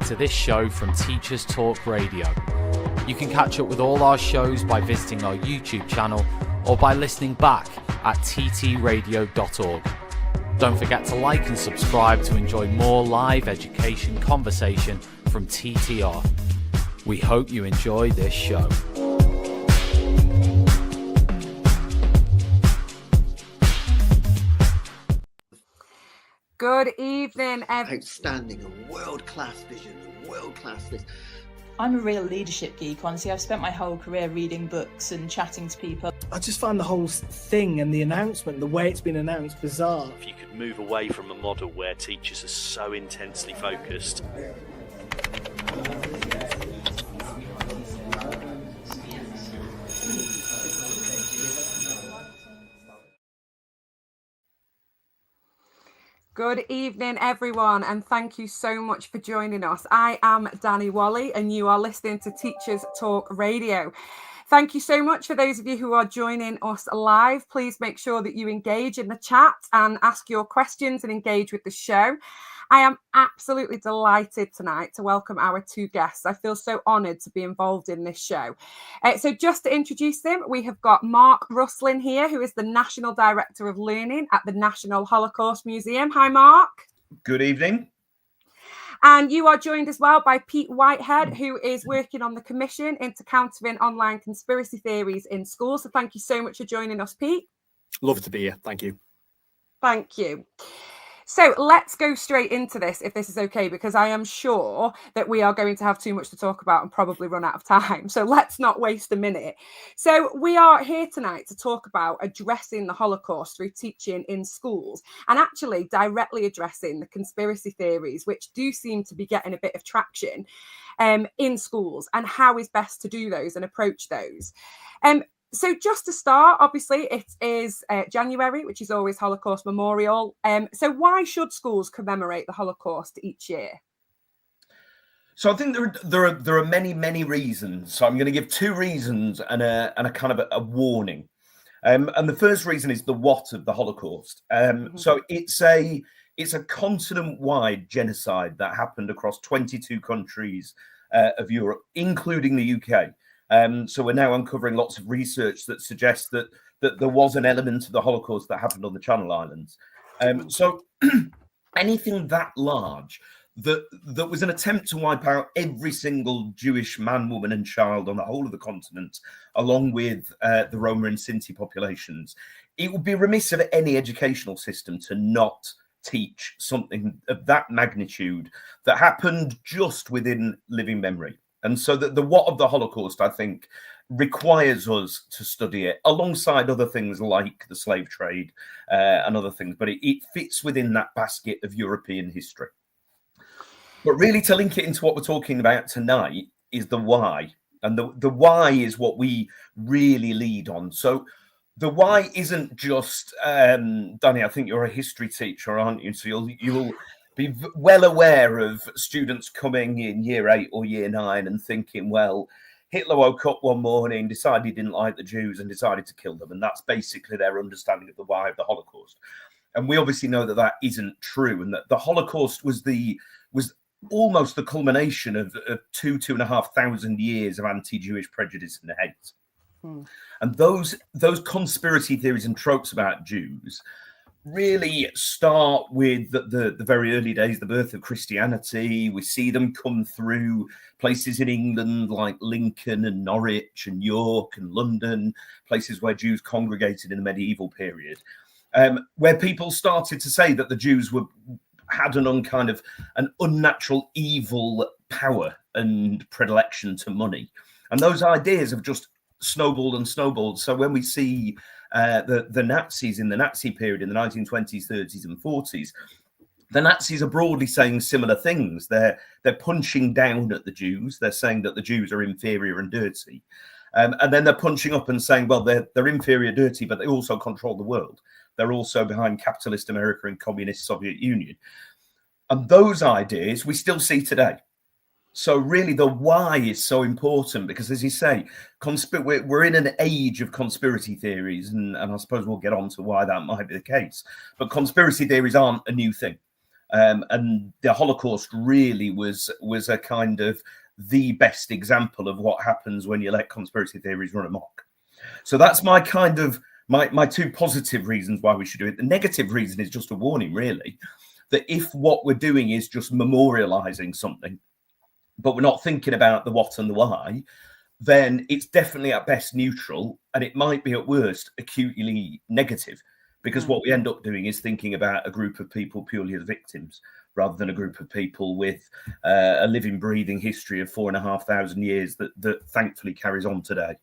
to this show from Teachers Talk Radio. You can catch up with all our shows by visiting our YouTube channel or by listening back at ttradio.org. Don't forget to like and subscribe to enjoy more live education conversation from TTR. We hope you enjoy this show. Good evening, Outstanding, a world-class vision, a world-class this. I'm a real leadership geek, honestly. I've spent my whole career reading books and chatting to people. I just find the whole thing and the announcement, the way it's been announced, bizarre. If you could move away from a model where teachers are so intensely focused. Good evening, everyone, and thank you so much for joining us. I am Dani Walley, and you are listening to Teachers Talk Radio. Thank you so much for those of you who are joining us live. Please make sure that you engage in the chat and ask your questions and engage with the show. I am absolutely delighted tonight to welcome our two guests. I feel so honoured to be involved in this show. So just to introduce them, we have got Mark Rusling here, who is the National Director of Learning at the National Holocaust Museum. Hi, Mark. Good evening. And you are joined as well by Pete Whitehead, who is working on the Commission into Countering Online Conspiracy Theories in Schools. So thank you so much for joining us, Pete. Love to be here. Thank you. Thank you. So let's go straight into this, if this is okay, because I am sure that we are going to have too much to talk about and probably run out of time. So let's not waste a minute. So we are here tonight to talk about addressing the Holocaust through teaching in schools and actually directly addressing the conspiracy theories, which do seem to be getting a bit of traction in schools, and how is best to do those and approach those. So just to start, obviously, it is January, which is always Holocaust Memorial. So why should schools commemorate the Holocaust each year? So I think there are many reasons. So I'm going to give two reasons and a kind of a warning. And the first reason is the what of the Holocaust. So it's a continent-wide genocide that happened across 22 countries of Europe, including the UK. So we're now uncovering lots of research that suggests that there was an element of the Holocaust that happened on the Channel Islands. So anything that large, that was an attempt to wipe out every single Jewish man, woman and child on the whole of the continent, along with the Roma and Sinti populations, it would be remiss of any educational system to not teach something of that magnitude that happened just within living memory. And so the what of the Holocaust, I think, requires us to study it alongside other things like the slave trade and other things. But it fits within that basket of European history. But really, to link it into what we're talking about tonight is the why. And the why is what we really lead on. So the why isn't just, Dani, I think you're a history teacher, aren't you? So you'll be well aware of students coming in year 8 or year 9 and thinking, well, Hitler woke up one morning, decided he didn't like the Jews and decided to kill them. And that's basically their understanding of the why of the Holocaust. And we obviously know that that isn't true, and that the Holocaust was almost the culmination of 2,500 years of anti-Jewish prejudice and hate. And those conspiracy theories and tropes about Jews really start with the very early days, the birth of Christianity. We see them come through places in England like Lincoln and Norwich and York and London, places where Jews congregated in the medieval period, where people started to say that the Jews had an unnatural evil power and predilection to money. And those ideas have just snowballed and snowballed. So when we see the Nazis in the Nazi period in the 1920s, 30s and 40s, the Nazis are broadly saying similar things. They're punching down at the Jews. They're saying that the Jews are inferior and dirty. And then they're punching up and saying, well, they're inferior, dirty, but they also control the world. They're also behind capitalist America and communist Soviet Union. And those ideas we still see today. So really the why is so important because, as you say, we're in an age of conspiracy theories, and I suppose we'll get on to why that might be the case. But conspiracy theories aren't a new thing. And the Holocaust really was a kind of the best example of what happens when you let conspiracy theories run amok. So that's my kind of my two positive reasons why we should do it. The negative reason is just a warning, really, that if what we're doing is just memorializing something, but we're not thinking about the what and the why, then it's definitely at best neutral, and it might be at worst acutely negative, because what we end up doing is thinking about a group of people purely as victims, rather than a group of people with a living, breathing history of 4,500 years that thankfully carries on today.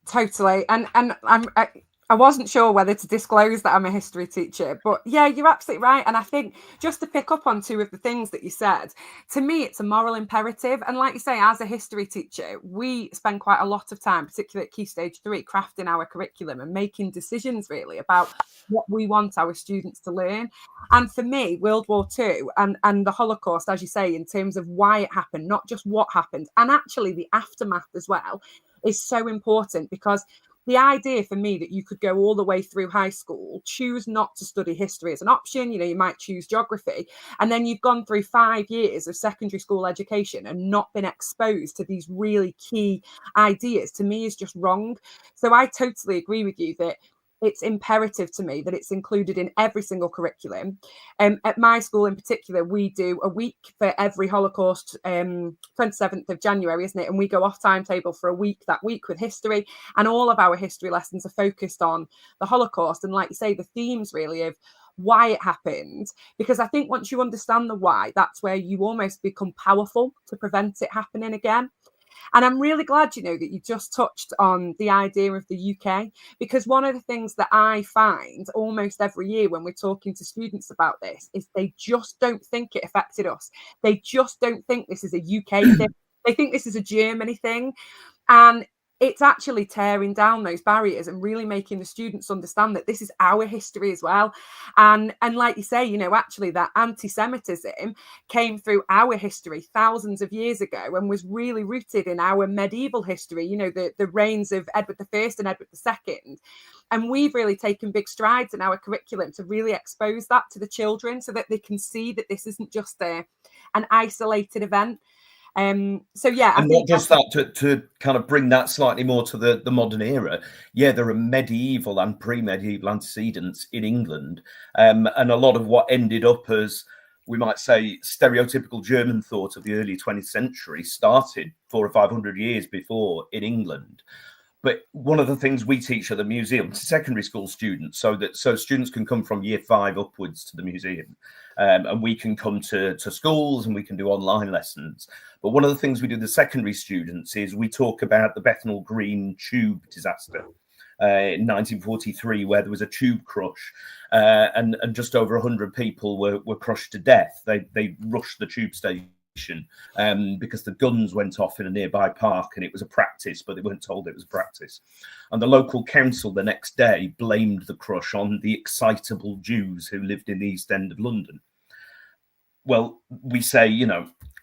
Totally. And I wasn't sure whether to disclose that I'm a history teacher, but yeah, you're absolutely right. And I think just to pick up on two of the things that you said, to me, it's a moral imperative. And like you say, as a history teacher, we spend quite a lot of time, particularly at Key Stage 3, crafting our curriculum and making decisions really about what we want our students to learn. And for me, World War II and the Holocaust, as you say, in terms of why it happened, not just what happened, and actually the aftermath as well, is so important, because the idea for me that you could go all the way through high school, choose not to study history as an option, you might choose geography, and then you've gone through 5 years of secondary school education and not been exposed to these really key ideas, to me is just wrong. So I totally agree with you that it's imperative to me that it's included in every single curriculum. At my school in particular, we do a week for every Holocaust, 27th of January, isn't it? And we go off timetable for a week that week with history, and all of our history lessons are focused on the Holocaust. And like you say, the themes really of why it happened, because I think once you understand the why, that's where you almost become powerful to prevent it happening again. And I'm really glad, that you just touched on the idea of the UK, because one of the things that I find almost every year when we're talking to students about this is they just don't think it affected us. They just don't think this is a UK thing. They think this is a Germany thing. And it's actually tearing down those barriers and really making the students understand that this is our history as well. And like you say, actually that anti-Semitism came through our history thousands of years ago and was really rooted in our medieval history, the reigns of Edward I and Edward II. And we've really taken big strides in our curriculum to really expose that to the children so that they can see that this isn't just an isolated event. So yeah, and not just that, to kind of bring that slightly more to the modern era. Yeah, there are medieval and pre-medieval antecedents in England, and a lot of what ended up as, we might say, stereotypical German thought of the early 20th century started 400 or 500 years before in England. But one of the things we teach at the museum to secondary school students, so students can come from year 5 upwards to the museum, and we can come to schools and we can do online lessons. But one of the things we do with the secondary students is we talk about the Bethnal Green tube disaster in 1943, where there was a tube crush, and just over 100 people were crushed to death. They rushed the tube station because the guns went off in a nearby park, and it was a practice, but they weren't told it was a practice. And the local council the next day blamed the crush on the excitable Jews who lived in the East End of London. Well, we say,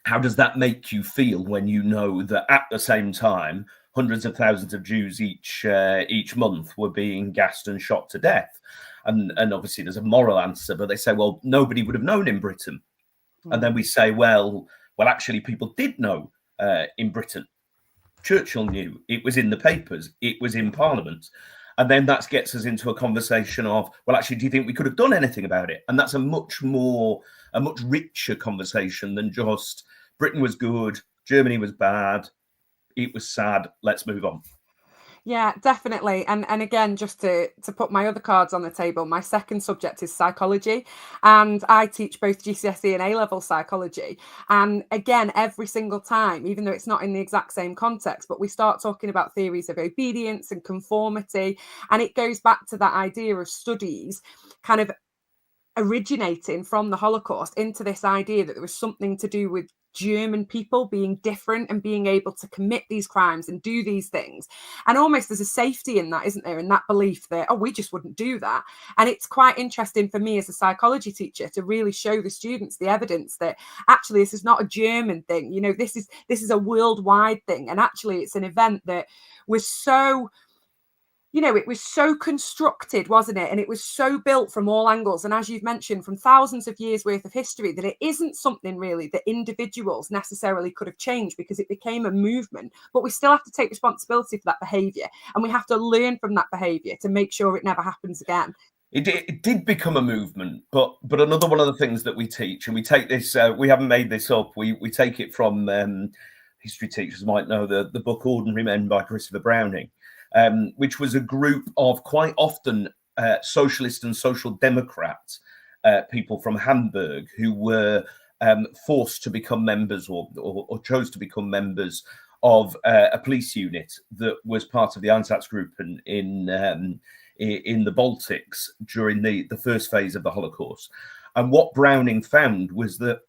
how does that make you feel when you know that at the same time hundreds of thousands of Jews each month were being gassed and shot to death? And obviously there's a moral answer, but they say, well, nobody would have known in Britain. And then we say, well, actually, people did know in Britain. Churchill knew. It was in the papers. It was in Parliament. And then that gets us into a conversation of, well, actually, do you think we could have done anything about it? And that's a much richer conversation than just Britain was good, Germany was bad, it was sad, let's move on. Yeah, definitely. And again, just to put my other cards on the table, my second subject is psychology. And I teach both GCSE and A-level psychology. And again, every single time, even though it's not in the exact same context, but we start talking about theories of obedience and conformity. And it goes back to that idea of studies kind of originating from the Holocaust into this idea that there was something to do with German people being different and being able to commit these crimes and do these things. And almost there's a safety in that, isn't there? In that belief that, we just wouldn't do that. And it's quite interesting for me as a psychology teacher to really show the students the evidence that actually this is not a German thing. This is a worldwide thing. And actually it's an event that was so you know, it was so constructed, wasn't it? And it was so built from all angles. And as you've mentioned, from thousands of years worth of history, that it isn't something really that individuals necessarily could have changed, because it became a movement. But we still have to take responsibility for that behaviour. And we have to learn from that behaviour to make sure it never happens again. It did become a movement, but another one of the things that we teach, and we take this, we haven't made this up, we take it from history teachers might know the book Ordinary Men by Christopher Browning, which was a group of quite often socialist and social democrat people from Hamburg who were forced to become members or chose to become members of a police unit that was part of the Einsatzgruppen in the Baltics during the first phase of the Holocaust. And what Browning found was that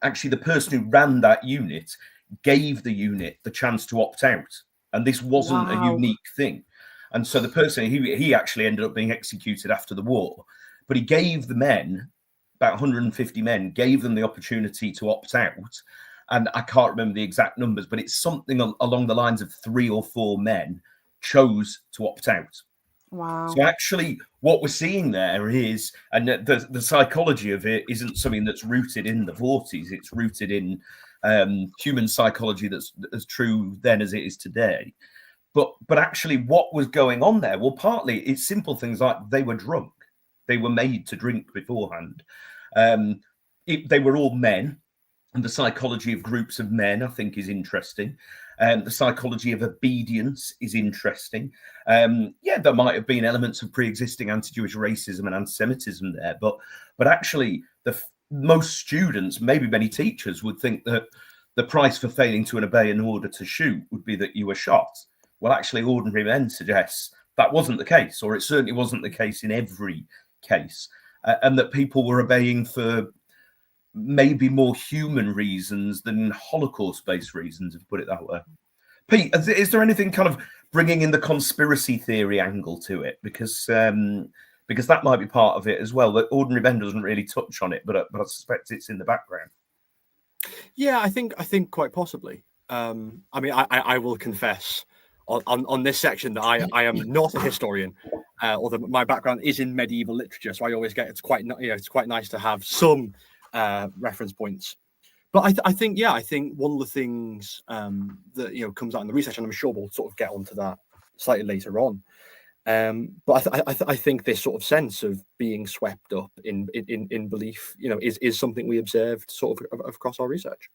actually the person who ran that unit gave the unit the chance to opt out. And this wasn't a unique thing. And so the person, he actually ended up being executed after the war, but he gave the men, about 150 men, gave them the opportunity to opt out. And I can't remember the exact numbers, but it's something along the lines of 3 or 4 men chose to opt out. Wow. So actually what we're seeing there is, and the psychology of it isn't something that's rooted in the 40s, it's rooted in human psychology that's as true then as it is today. But actually what was going on there, well, partly it's simple things like they were drunk. They were made to drink beforehand. They were all men. And the psychology of groups of men, I think, is interesting. The psychology of obedience is interesting. Yeah, there might have been elements of pre-existing anti-Jewish racism and anti-Semitism there, but actually, most students, maybe many teachers, would think that the price for failing to obey an order to shoot would be that you were shot. Well, actually, Ordinary Men suggests that wasn't the case, or it certainly wasn't the case in every case, and that people were obeying for maybe more human reasons than Holocaust-based reasons, if you put it that way. Pete, is there anything kind of bringing in the conspiracy theory angle to it? Because that might be part of it as well. That Ordinary Men doesn't really touch on it, but I suspect it's in the background. Yeah, I think quite possibly. I mean, I will confess on this section that I am not a historian, although my background is in medieval literature, so I always get it's quite nice to have some reference points. But I think one of the things that comes out in the research, and I'm sure we'll sort of get onto that slightly later on. But I think this sort of sense of being swept up in belief, is something we observed sort of across our research.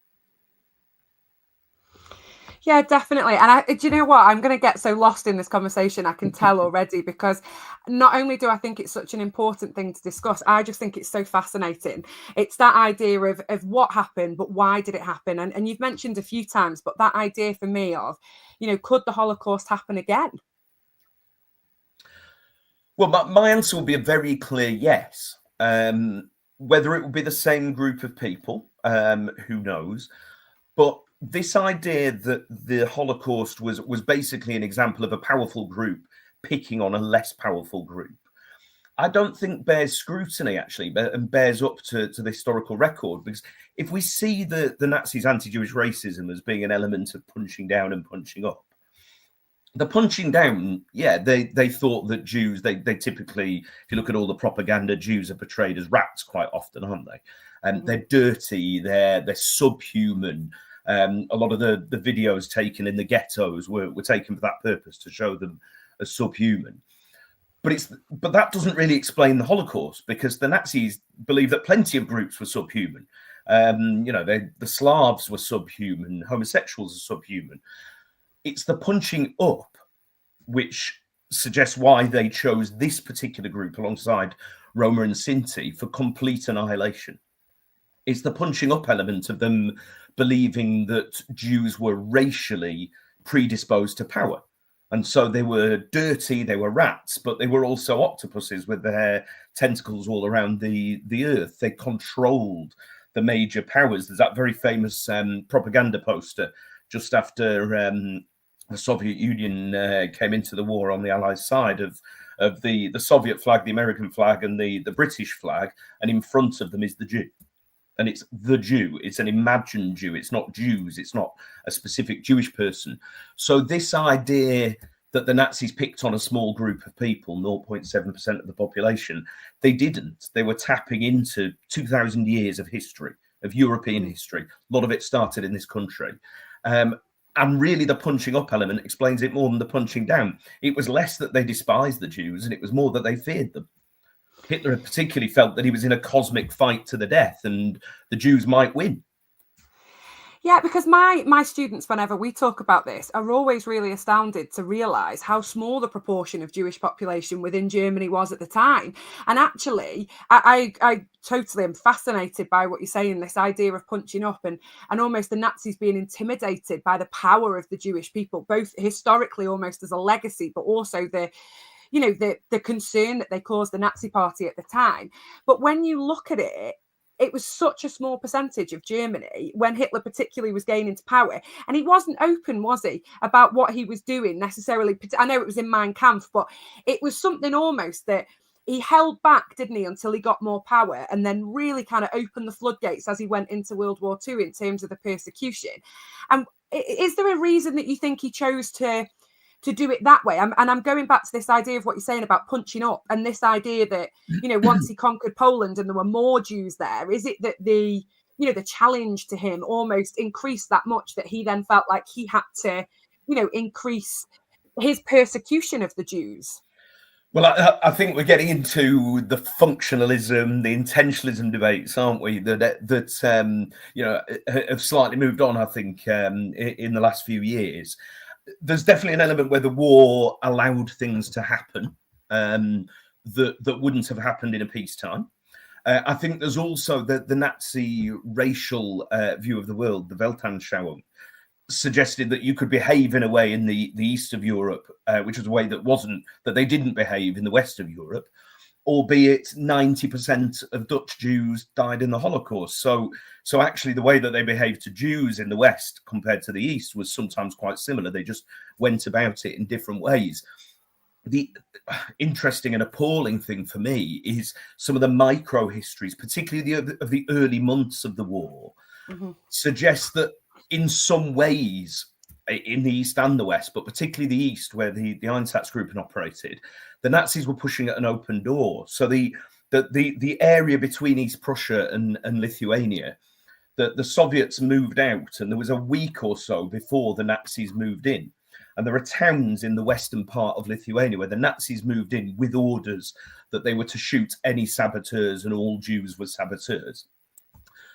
Yeah, definitely. And do you know what? I'm going to get so lost in this conversation, I can tell already, because not only do I think it's such an important thing to discuss, I just think it's so fascinating. It's that idea of what happened, but why did it happen? And you've mentioned a few times, but that idea for me of, could the Holocaust happen again? Well, my answer will be a very clear yes. Whether it will be the same group of people, who knows? But this idea that the Holocaust was basically an example of a powerful group picking on a less powerful group, I don't think bears scrutiny, actually, and bears up to the historical record. Because if we see the Nazis' anti-Jewish racism as being an element of punching down and punching up, the punching down, yeah, they thought that Jews, they typically, if you look at all the propaganda, Jews are portrayed as rats quite often, aren't they? And they're dirty, they're subhuman. A lot of the videos taken in the ghettos were taken for that purpose, to show them as subhuman. But that doesn't really explain the Holocaust, because the Nazis believed that plenty of groups were subhuman. The Slavs were subhuman, homosexuals are subhuman. It's the punching up which suggests why they chose this particular group alongside Roma and Sinti for complete annihilation. It's the punching up element of them believing that Jews were racially predisposed to power. And so they were dirty, they were rats, but they were also octopuses with their tentacles all around the earth. They controlled the major powers. There's that very famous propaganda poster just after the Soviet Union came into the war on the Allies' side of the Soviet flag, the American flag, and the British flag, and in front of them is the Jew. And it's the Jew. It's an imagined Jew. It's not Jews. It's not a specific Jewish person. So this idea that the Nazis picked on a small group of people, 0.7% of the population. They didn't. They were tapping into 2,000 years of history, of European history. A lot of it started in this country. And really, the punching up element explains it more than the punching down. It was less that they despised the Jews, and it was more that they feared them. Hitler particularly felt that he was in a cosmic fight to the death, and the Jews might win. Yeah, because my students, whenever we talk about this, are always really astounded to realise how small the proportion of Jewish population within Germany was at the time. And actually, I totally am fascinated by what you're saying, this idea of punching up and almost the Nazis being intimidated by the power of the Jewish people, both historically almost as a legacy, but also the concern that they caused the Nazi Party at the time. But when you look at it, it was such a small percentage of Germany when Hitler particularly was gaining to power. And he wasn't open, was he, about what he was doing necessarily? I know it was in Mein Kampf, but it was something almost that he held back, didn't he, until he got more power, and then really kind of opened the floodgates as he went into World War II in terms of the persecution. And is there a reason that you think he chose to do it that way? And I'm going back to this idea of what you're saying about punching up, and this idea that, once he conquered Poland and there were more Jews there, is it that the challenge to him almost increased that much that he then felt like he had to, increase his persecution of the Jews? Well, I think we're getting into the functionalism, the intentionalism debates, aren't we? That have slightly moved on, I think, in the last few years. There's definitely an element where the war allowed things to happen that wouldn't have happened in a peacetime. I think there's also the Nazi racial view of the world, the Weltanschauung, suggested that you could behave in a way in the east of Europe, which was a way that they didn't behave in the west of Europe, albeit 90% of Dutch Jews died in the Holocaust. So actually the way that they behaved to Jews in the West compared to the East was sometimes quite similar. They just went about it in different ways. The interesting and appalling thing for me is some of the micro histories, particularly of the early months of the war, suggest that in some ways, in the East and the West, but particularly the East, where the Einsatzgruppen operated, the Nazis were pushing at an open door. So the area between East Prussia and Lithuania, the Soviets moved out, and there was a week or so before the Nazis moved in. And there are towns in the western part of Lithuania where the Nazis moved in with orders that they were to shoot any saboteurs, and all Jews were saboteurs.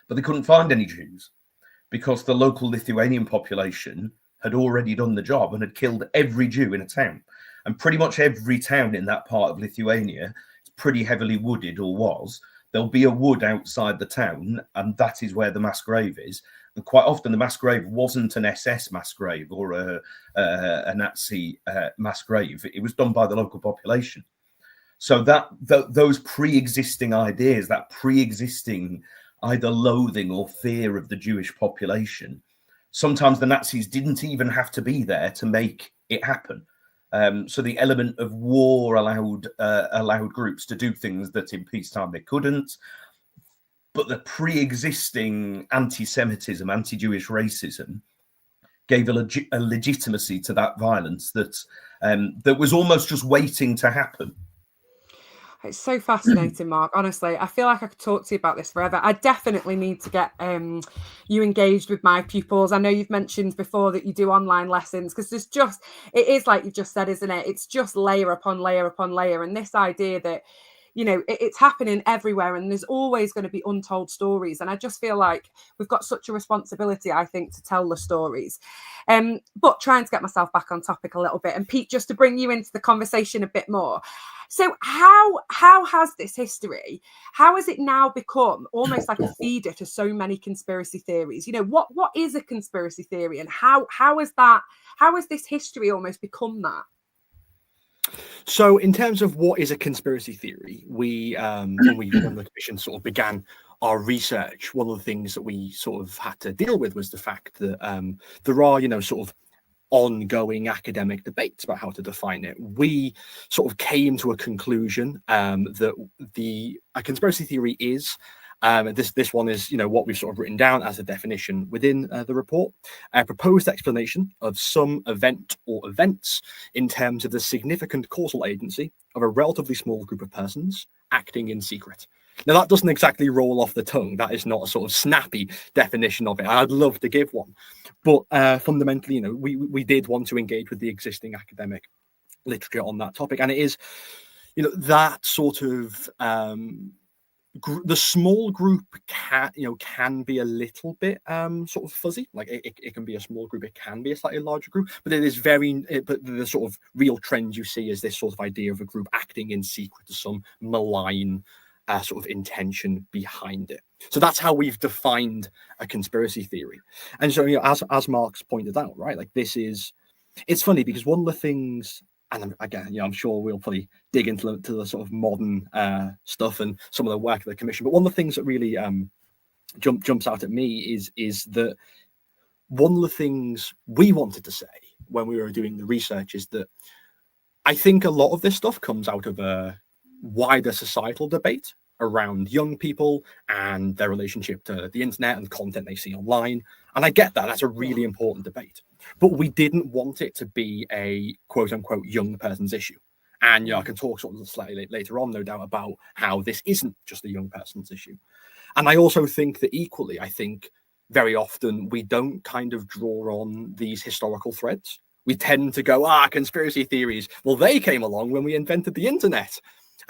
But they couldn't find any Jews because the local Lithuanian population had already done the job and had killed every Jew in a town. And pretty much every town in that part of Lithuania is pretty heavily wooded, or was. There'll be a wood outside the town, and that is where the mass grave is. And quite often the mass grave wasn't an SS mass grave or a Nazi mass grave. It was done by the local population. So those pre-existing ideas, that pre-existing either loathing or fear of the Jewish population, sometimes the Nazis didn't even have to be there to make it happen. So the element of war allowed groups to do things that in peacetime they couldn't. But the pre-existing anti-Semitism, anti-Jewish racism, gave a legitimacy to that violence that was almost just waiting to happen. It's so fascinating, Mark. Honestly, I feel like I could talk to you about this forever. I definitely need to get you engaged with my pupils. I know you've mentioned before that you do online lessons, because it is like you've just said, isn't it? It's just layer upon layer upon layer. And this idea that, it's happening everywhere, and there's always going to be untold stories. And I just feel like we've got such a responsibility, I think, to tell the stories. But trying to get myself back on topic a little bit, and Pete, just to bring you into the conversation a bit more. So how has this history, how has it now become almost like a feeder to so many conspiracy theories? What is a conspiracy theory, and how has this history almost become that? So in terms of what is a conspiracy theory, when the commission sort of began our research, one of the things that we sort of had to deal with was the fact that there are, sort of ongoing academic debates about how to define it. We sort of came to a conclusion that a conspiracy theory is This one is, what we've sort of written down as a definition within the report. A proposed explanation of some event or events in terms of the significant causal agency of a relatively small group of persons acting in secret. Now, that doesn't exactly roll off the tongue. That is not a sort of snappy definition of it. I'd love to give one. But fundamentally, we did want to engage with the existing academic literature on that topic. And it is, that sort of... the small group can be a little bit sort of fuzzy. Like it can be a small group, it can be a slightly larger group, but it is but the sort of real trend you see is this sort of idea of a group acting in secret to some malign sort of intention behind it. So that's how we've defined a conspiracy theory. And so as Mark's pointed out, right, like it's funny because one of the things, and again, I'm sure we'll probably dig into the sort of modern stuff and some of the work of the commission. But one of the things that really jumps out at me is that one of the things we wanted to say when we were doing the research is that I think a lot of this stuff comes out of a wider societal debate around young people and their relationship to the internet and content they see online. And I get that. That's a really important debate. But we didn't want it to be a quote-unquote young person's issue. And I can talk sort of slightly later on, no doubt, about how this isn't just a young person's issue. And I also think that equally, I think very often we don't kind of draw on these historical threads. We tend to go, conspiracy theories. Well, they came along when we invented the internet.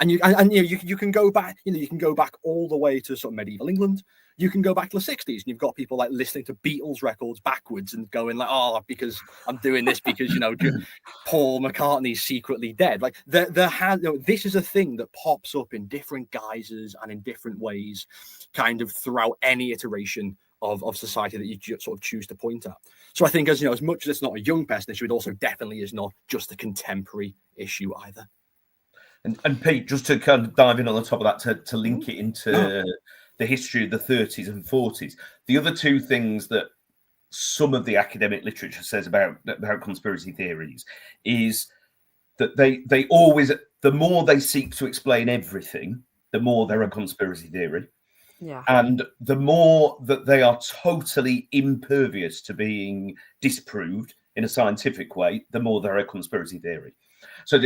And you can go back, you can go back all the way to sort of medieval England. You can go back to the 60s and you've got people like listening to Beatles records backwards and going like, because I'm doing this because, Paul McCartney's secretly dead. Like this is a thing that pops up in different guises and in different ways, kind of throughout any iteration of society that you sort of choose to point at. So I think as much as it's not a young person issue, it also definitely is not just a contemporary issue either. And Pete, just to kind of dive in on the top of that, to link it into the history of the 30s and 40s, the other two things that some of the academic literature says about conspiracy theories is that they always, the more they seek to explain everything, the more they're a conspiracy theory. Yeah. And the more that they are totally impervious to being disproved in a scientific way, the more they're a conspiracy theory. So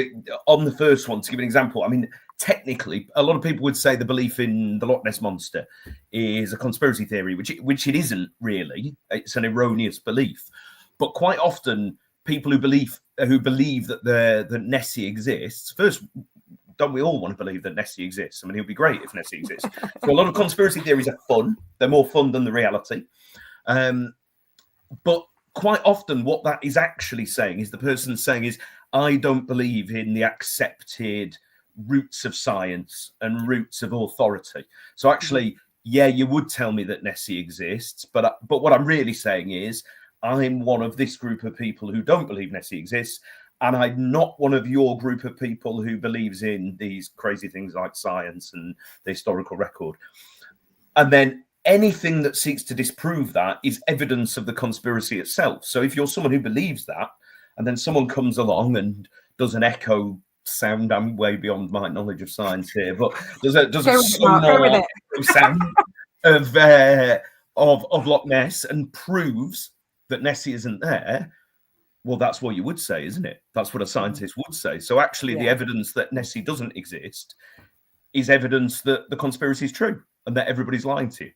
on the first one, to give an example, I mean, technically, a lot of people would say the belief in the Loch Ness Monster is a conspiracy theory, which it isn't really. It's an erroneous belief. But quite often, people who believe that Nessie exists, first, don't we all want to believe that Nessie exists? I mean, it would be great if Nessie exists. So a lot of conspiracy theories are fun. They're more fun than the reality. But quite often what that is actually saying is the person saying is, I don't believe in the accepted roots of science and roots of authority. So actually, yeah, you would tell me that Nessie exists, but what I'm really saying is I'm one of this group of people who don't believe Nessie exists, and I'm not one of your group of people who believes in these crazy things like science and the historical record. And then anything that seeks to disprove that is evidence of the conspiracy itself. So if you're someone who believes that, and then someone comes along and does an echo sound, I'm way beyond my knowledge of science here, but does a sonar sound of Loch Ness and proves that Nessie isn't there, well, that's what you would say, isn't it? That's what a scientist would say. So actually, the evidence that Nessie doesn't exist is evidence that the conspiracy is true and that everybody's lying to you.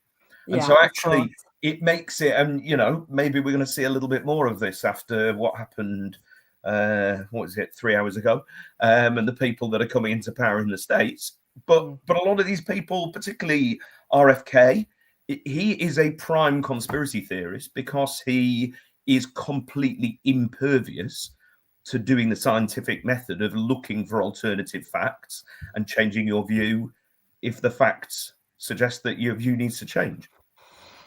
And so actually, it makes it, and maybe we're going to see a little bit more of this after what happened, 3 hours ago, and the people that are coming into power in the States. But a lot of these people, particularly RFK, he is a prime conspiracy theorist because he is completely impervious to doing the scientific method of looking for alternative facts and changing your view if the facts suggest that your view needs to change.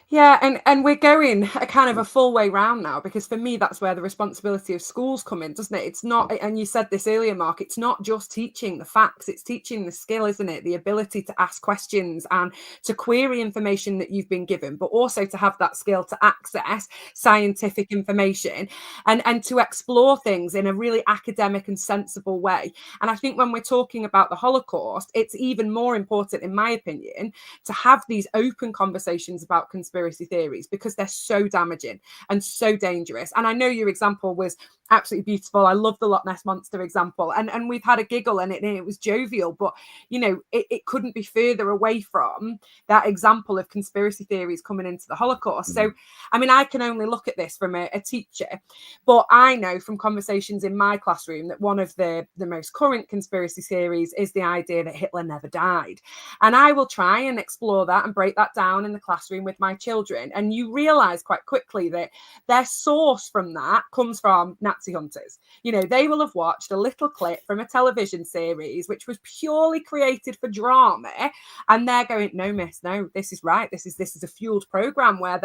Yeah, and we're going a kind of a full way round now, because for me that's where the responsibility of schools come in, doesn't it? It's not, and you said this earlier, Mark, it's not just teaching the facts, it's teaching the skill, isn't it? The ability to ask questions and to query information that you've been given, but also to have that skill to access scientific information and to explore things in a really academic and sensible way. And I think when we're talking about the Holocaust, it's even more important, in my opinion, to have these open conversations about conspiracy theories, because they're so damaging and so dangerous. And I know your example was absolutely beautiful. I love the Loch Ness Monster example. And we've had a giggle and it was jovial, but you know, it couldn't be further away from that example of conspiracy theories coming into the Holocaust. So, I mean, I can only look at this from a teacher, but I know from conversations in my classroom that one of the most current conspiracy theories is the idea that Hitler never died. And I will try and explore that and break that down in the classroom with my children. And you realize quite quickly that their source from that comes from Nazi hunters. You know, they will have watched a little clip from a television series which was purely created for drama, and they're going, no, miss, no, this is right. This is a fueled program where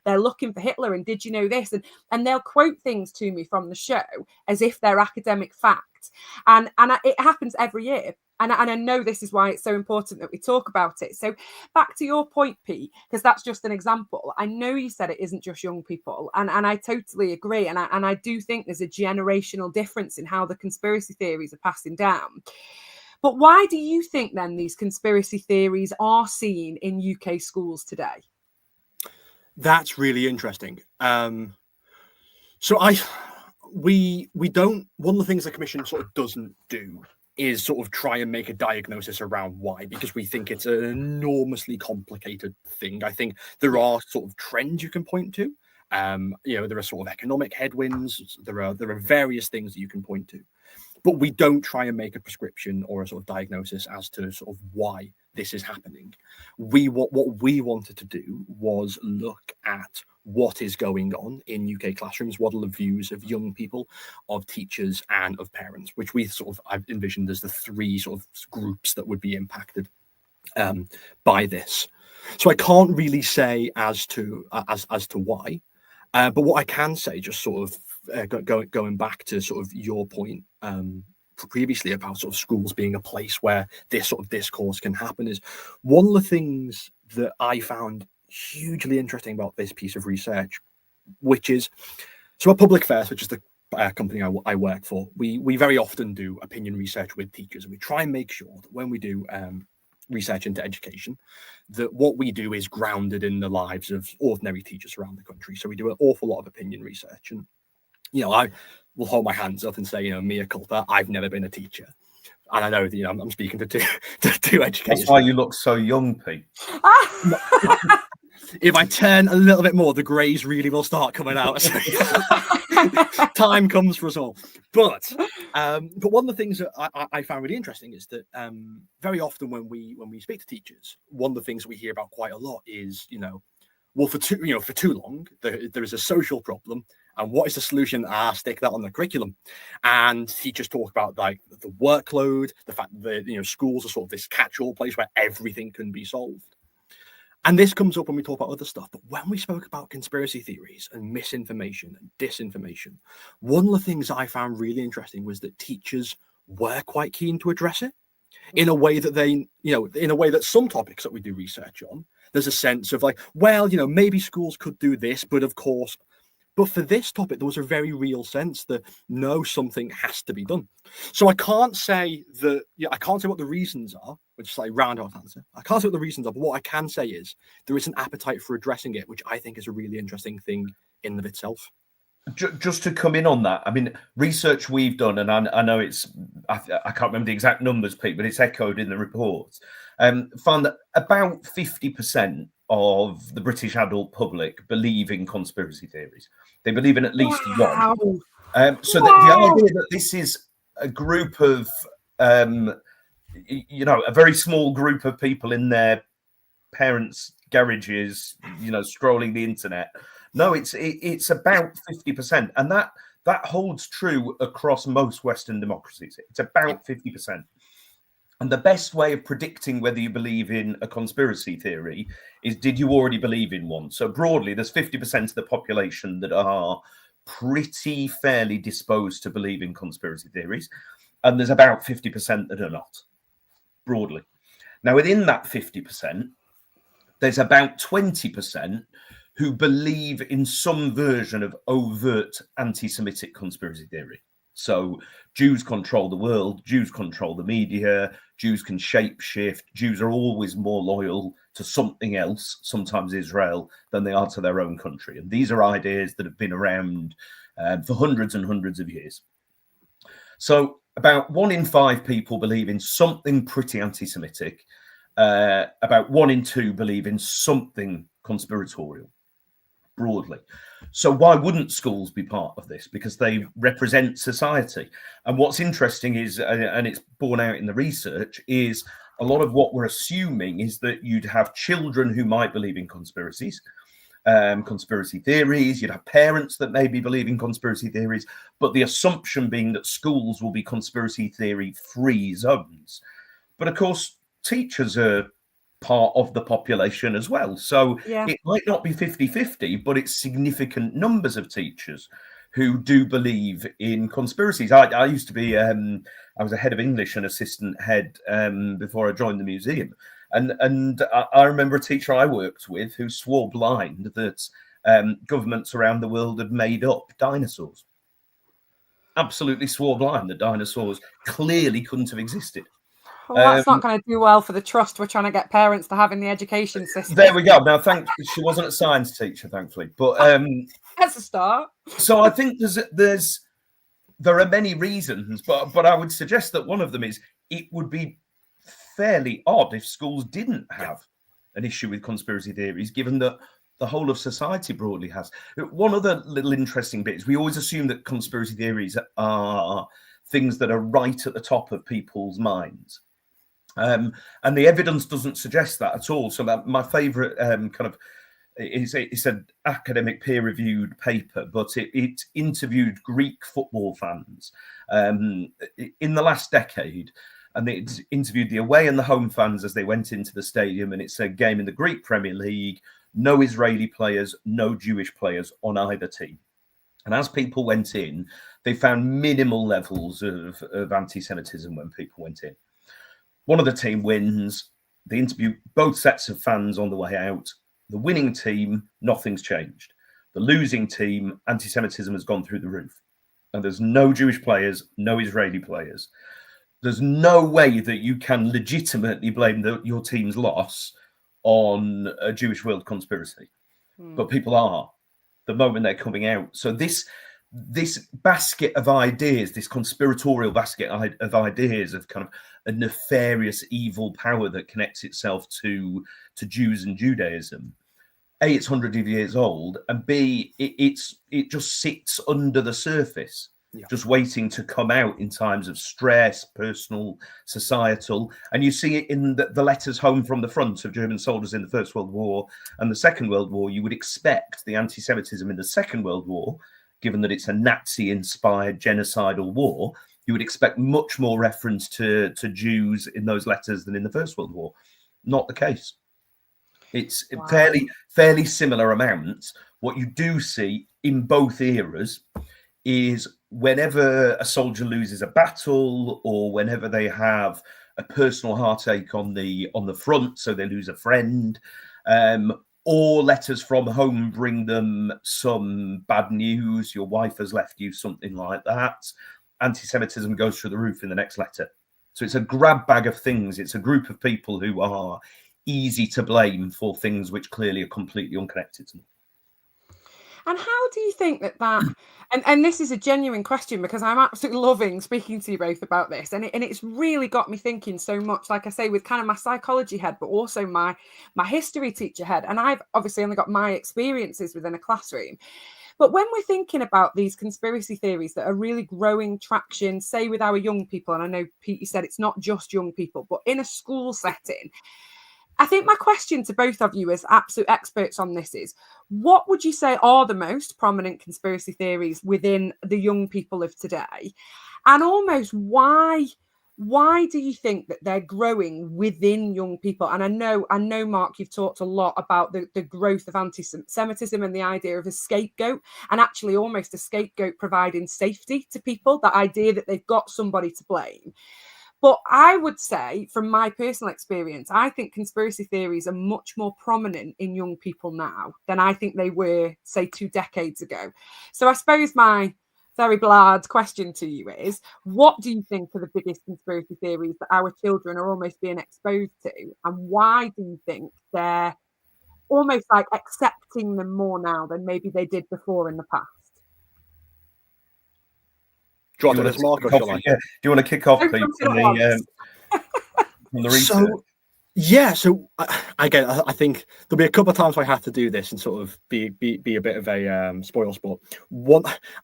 they're looking for Hitler. And did you know this? And they'll quote things to me from the show as if they're academic fact. And it happens every year. And I know this is why it's so important that we talk about it. So back to your point, Pete, because that's just an example. I know you said it isn't just young people, and I totally agree. And I do think there's a generational difference in how the conspiracy theories are passing down. But why do you think then these conspiracy theories are seen in UK schools today? That's really interesting. So we don't. One of the things the Commission sort of doesn't do is sort of try and make a diagnosis around why, because we think it's an enormously complicated thing. I think there are sort of trends you can point to. You know, there are sort of economic headwinds. There are various things that you can point to, but we don't try and make a prescription or a sort of diagnosis as to sort of why this is happening. What we wanted to do was look at what is going on in UK classrooms, what are the views of young people, of teachers, and of parents, which we sort of I've envisioned as the three sort of groups that would be impacted by this. So I can't really say as to why, but what I can say, just sort of going back to sort of your point previously about sort of schools being a place where this sort of discourse can happen, is one of the things that I found hugely interesting about this piece of research, which is, so at Public Affairs, which is the company I work for, we very often do opinion research with teachers, and we try and make sure that when we do research into education, that what we do is grounded in the lives of ordinary teachers around the country. So we do an awful lot of opinion research, and you know, I will hold my hands up and say, you know, mea culpa, I've never been a teacher. And I know that, you know, I'm speaking to two educators. That's why you look so young, Pete. If I turn a little bit more, the greys really will start coming out. Time comes for us all. But one of the things that I found really interesting is that very often when we speak to teachers, one of the things we hear about quite a lot is, you know, well, for too long, there is a social problem. And what is the solution? Stick that on the curriculum. And teachers talk about like the workload, the fact that, you know, schools are sort of this catch-all place where everything can be solved. And this comes up when we talk about other stuff. But when we spoke about conspiracy theories and misinformation and disinformation, one of the things I found really interesting was that teachers were quite keen to address it in a way that in a way that some topics that we do research on, there's a sense of like, well, you know, maybe schools could do this, but of course. But for this topic, there was a very real sense that no, something has to be done. So I can't say that, I can't say what the reasons are, which is like roundabout answer. I can't say what the reasons are, but what I can say is there is an appetite for addressing it, which I think is a really interesting thing in and of itself. Just to come in on that, I mean, research we've done, and I know it's, I can't remember the exact numbers, Pete, but it's echoed in the reports, found that about 50% of the British adult public believe in conspiracy theories. They believe in at least one. So the idea that this is a group of, you know, a very small group of people in their parents' garages, you know, scrolling the internet. No, it's about 50%, and that holds true across most Western democracies. It's about 50%. And the best way of predicting whether you believe in a conspiracy theory is, did you already believe in one? So broadly, there's 50% of the population that are pretty fairly disposed to believe in conspiracy theories, and there's about 50% that are not, broadly. Now, within that 50%, there's about 20% who believe in some version of overt anti-Semitic conspiracy theory. So Jews control the world, Jews control the media, Jews can shapeshift, Jews are always more loyal to something else, sometimes Israel, than they are to their own country. And these are ideas that have been around for hundreds and hundreds of years. So about 1 in 5 people believe in something pretty anti-Semitic. About 1 in 2 believe in something conspiratorial, broadly. So why wouldn't schools be part of this? Because they represent society. And what's interesting is, and it's borne out in the research, is a lot of what we're assuming is that you'd have children who might believe in conspiracies, conspiracy theories, you'd have parents that maybe believe in conspiracy theories, but the assumption being that schools will be conspiracy theory free zones. But of course, teachers are part of the population as well. So it might not be 50-50, but it's significant numbers of teachers who do believe in conspiracies. I used to be, I was a head of English and assistant head before I joined the museum. And I remember a teacher I worked with who swore blind that governments around the world had made up dinosaurs. Absolutely swore blind that dinosaurs clearly couldn't have existed. Well, that's not going to do well for the trust we're trying to get parents to have in the education system. There we go. Now, she wasn't a science teacher, thankfully, but that's a start. So I think there are many reasons, but I would suggest that one of them is it would be fairly odd if schools didn't have an issue with conspiracy theories, given that the whole of society broadly has. One other little interesting bit is we always assume that conspiracy theories are things that are right at the top of people's minds. And the evidence doesn't suggest that at all. So my favourite it's an academic peer-reviewed paper, but it interviewed Greek football fans in the last decade, and it interviewed the away and the home fans as they went into the stadium. And it's a game in the Greek Premier League, no Israeli players, no Jewish players on either team. And as people went in, they found minimal levels of anti-Semitism when people went in. One of the team wins. They interview both sets of fans on the way out. The winning team, nothing's changed. The losing team, anti-Semitism has gone through the roof. And there's no Jewish players, no Israeli players. There's no way that you can legitimately blame your team's loss on a Jewish world conspiracy. But people are the moment they're coming out. So this basket of ideas, this conspiratorial basket of ideas of kind of a nefarious evil power that connects itself to Jews and Judaism, A, it's hundreds of years old, and B, it just sits under the surface, just waiting to come out in times of stress, personal, societal. And you see it in the letters home from the front of German soldiers in the First World War and the Second World War. You would expect the anti-Semitism in the Second World War, given that it's a Nazi-inspired genocidal war, you would expect much more reference to Jews in those letters than in the First World War. Not the case. It's fairly similar amounts. What you do see in both eras is whenever a soldier loses a battle or whenever they have a personal heartache on the front, so they lose a friend, or letters from home bring them some bad news, your wife has left you, something like that, anti-Semitism goes through the roof in the next letter. So it's a grab bag of things. It's a group of people who are easy to blame for things which clearly are completely unconnected to them. And how do you think that and this is a genuine question, because I'm absolutely loving speaking to you both about this, and it's really got me thinking so much, like I say, with kind of my psychology head, but also my history teacher head. And I've obviously only got my experiences within a classroom. But when we're thinking about these conspiracy theories that are really growing traction, say with our young people, and I know, Pete, you said it's not just young people, but in a school setting, I think my question to both of you as absolute experts on this is, what would you say are the most prominent conspiracy theories within the young people of today? And almost why why do you think that they're growing within young people? And I know, Mark, you've talked a lot about the growth of anti-Semitism and the idea of a scapegoat, and actually almost a scapegoat providing safety to people, that idea that they've got somebody to blame. But I would say, from my personal experience, I think conspiracy theories are much more prominent in young people now than I think they were, say, 2 decades ago. So I suppose my very bland question to you is, what do you think are the biggest conspiracy theories that our children are almost being exposed to? And why do you think they're almost like accepting them more now than maybe they did before in the past? Do you want to Mark, or shall I? Yeah. Do you want to kick off, Pete, from the research? So again, I think there'll be a couple of times I have to do this and sort of be a bit of a spoil sport.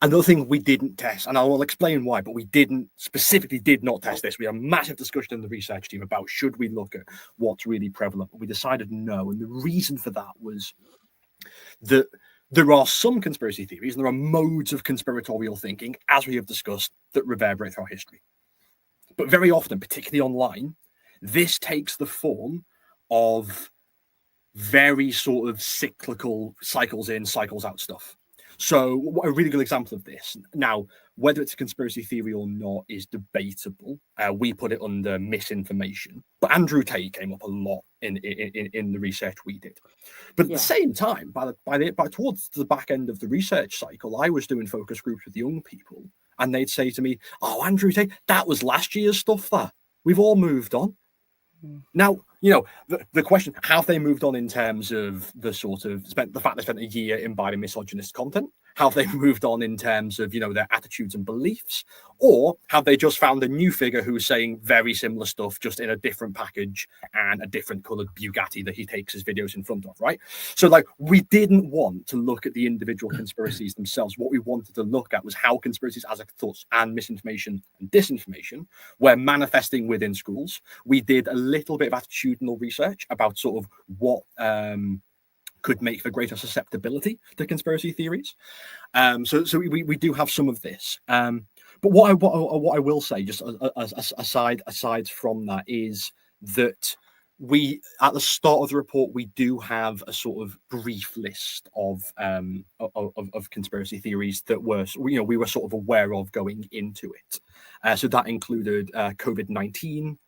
Another thing we didn't test, and I will explain why, but we did not test this. We had a massive discussion in the research team about should we look at what's really prevalent. We decided no, and the reason for that was that there are some conspiracy theories and there are modes of conspiratorial thinking, as we have discussed, that reverberate throughout history. But very often, particularly online, this takes the form of very sort of cyclical cycles in, cycles out stuff. So a really good example of this, now, whether it's a conspiracy theory or not is debatable. We put it under misinformation. But Andrew Tate came up a lot in the research we did. But at the same time, by towards the back end of the research cycle, I was doing focus groups with young people, and they'd say to me, "Oh, Andrew Tate, that was last year's stuff. That we've all moved on." Now, the question, have they moved on in terms of the fact they spent a year imbibing misogynist content? Have they moved on in terms of, their attitudes and beliefs? Or have they just found a new figure who's saying very similar stuff, just in a different package and a different coloured Bugatti that he takes his videos in front of, right? So, we didn't want to look at the individual conspiracies themselves. What we wanted to look at was how conspiracies as thoughts and misinformation and disinformation were manifesting within schools. We did a little bit of attitudinal research about sort of what could make for greater susceptibility to conspiracy theories. So we do have some of this. But what I will say, just aside from that, is that we, at the start of the report, we do have a sort of brief list of conspiracy theories that we were sort of aware of going into it. So that included COVID-19.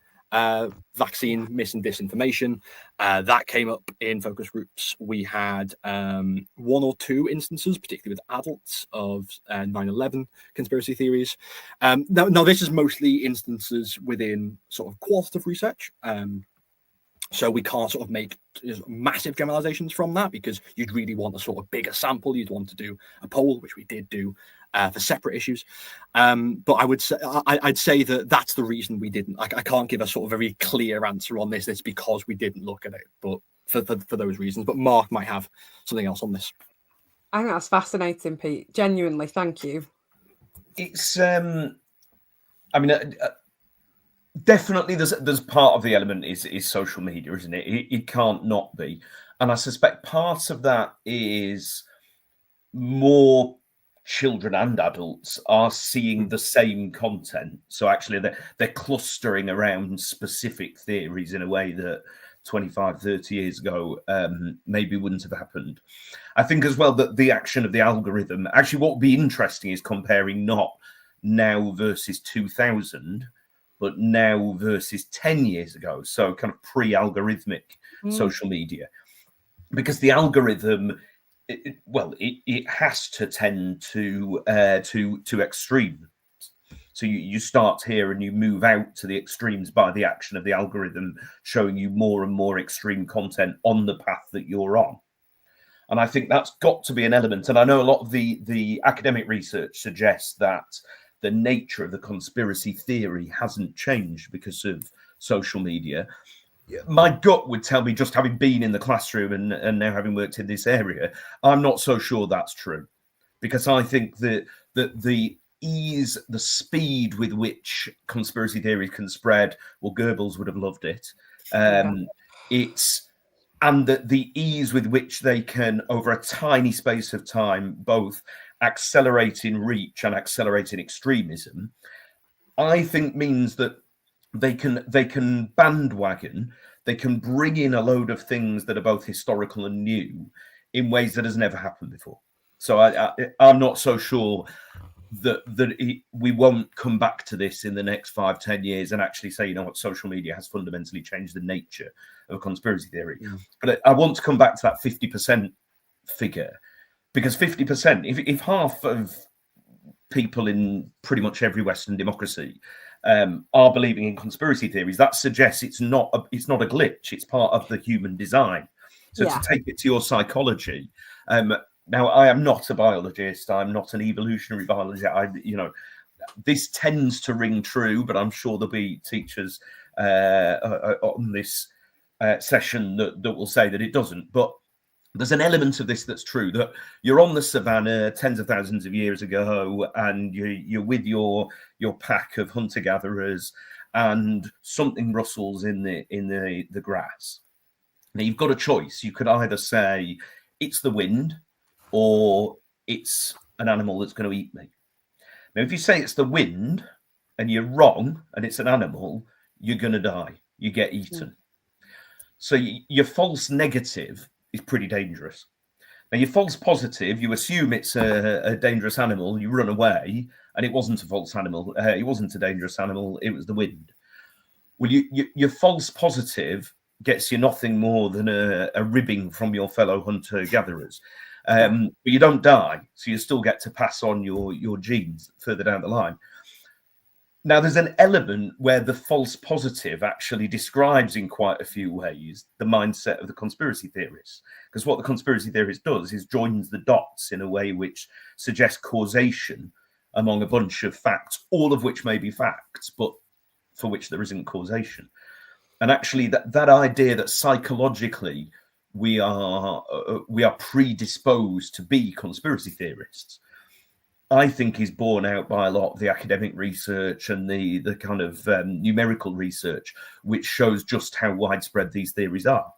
Vaccine mis and disinformation that came up in focus groups. We had 1 or 2 instances, particularly with adults, of 9/11 conspiracy theories. Now this is mostly instances within sort of qualitative research. So we can't sort of make massive generalizations from that, because you'd really want a sort of bigger sample. You'd want to do a poll, which we did do for separate issues. But I'd say that that's the reason we didn't. I can't give a sort of very clear answer on this. It's because we didn't look at it, but for those reasons. But Mark might have something else on this. I think that's fascinating, Pete. Genuinely, thank you. It's definitely there's part of the element is social media, isn't it? It can't not be. And I suspect part of that is more children and adults are seeing the same content. So actually they're clustering around specific theories in a way that 25, 30 years ago maybe wouldn't have happened. I think as well that the action of the algorithm, actually what would be interesting is comparing not now versus 2000, but now versus 10 years ago. So kind of pre-algorithmic social media, because the algorithm, it has to tend to extreme. So you start here and you move out to the extremes by the action of the algorithm, showing you more and more extreme content on the path that you're on. And I think that's got to be an element. And I know a lot of the academic research suggests that the nature of the conspiracy theory hasn't changed because of social media. My gut would tell me, just having been in the classroom and now having worked in this area, I'm not so sure that's true, because I think that the ease, the speed with which conspiracy theories can spread, well, Goebbels would have loved it. And that the ease with which they can, over a tiny space of time, both accelerate in reach and accelerate in extremism, I think means that they can bandwagon, they can bring in a load of things that are both historical and new in ways that has never happened before. So I'm not so sure that we won't come back to this in the next 5-10 years and actually say, you know what, social media has fundamentally changed the nature of conspiracy theory. But I want to come back to that 50% figure, because 50%, if half of people in pretty much every Western democracy are believing in conspiracy theories, that suggests it's not a glitch. It's part of the human design. So to take it to your psychology, now I am not a biologist. I'm not an evolutionary biologist. This tends to ring true, but I'm sure there'll be teachers on this session that will say that it doesn't. But there's an element of this that's true, that you're on the savannah tens of thousands of years ago, and you're with your pack of hunter-gatherers, and something rustles in the grass. Now you've got a choice. You could either say it's the wind, or it's an animal that's going to eat me. Now, if you say it's the wind and you're wrong and it's an animal, you're going to die. You get eaten. So your false negative is pretty dangerous. Now, your false positive, you assume it's a dangerous animal, you run away, and it wasn't a false animal. It wasn't a dangerous animal. It was the wind. Well, your false positive gets you nothing more than a ribbing from your fellow hunter-gatherers. But you don't die, so you still get to pass on your genes further down the line. Now, there's an element where the false positive actually describes in quite a few ways the mindset of the conspiracy theorists, because what the conspiracy theorist does is joins the dots in a way which suggests causation among a bunch of facts, all of which may be facts, but for which there isn't causation. And actually that idea that psychologically we are predisposed to be conspiracy theorists, I think is borne out by a lot of the academic research and the kind of numerical research, which shows just how widespread these theories are.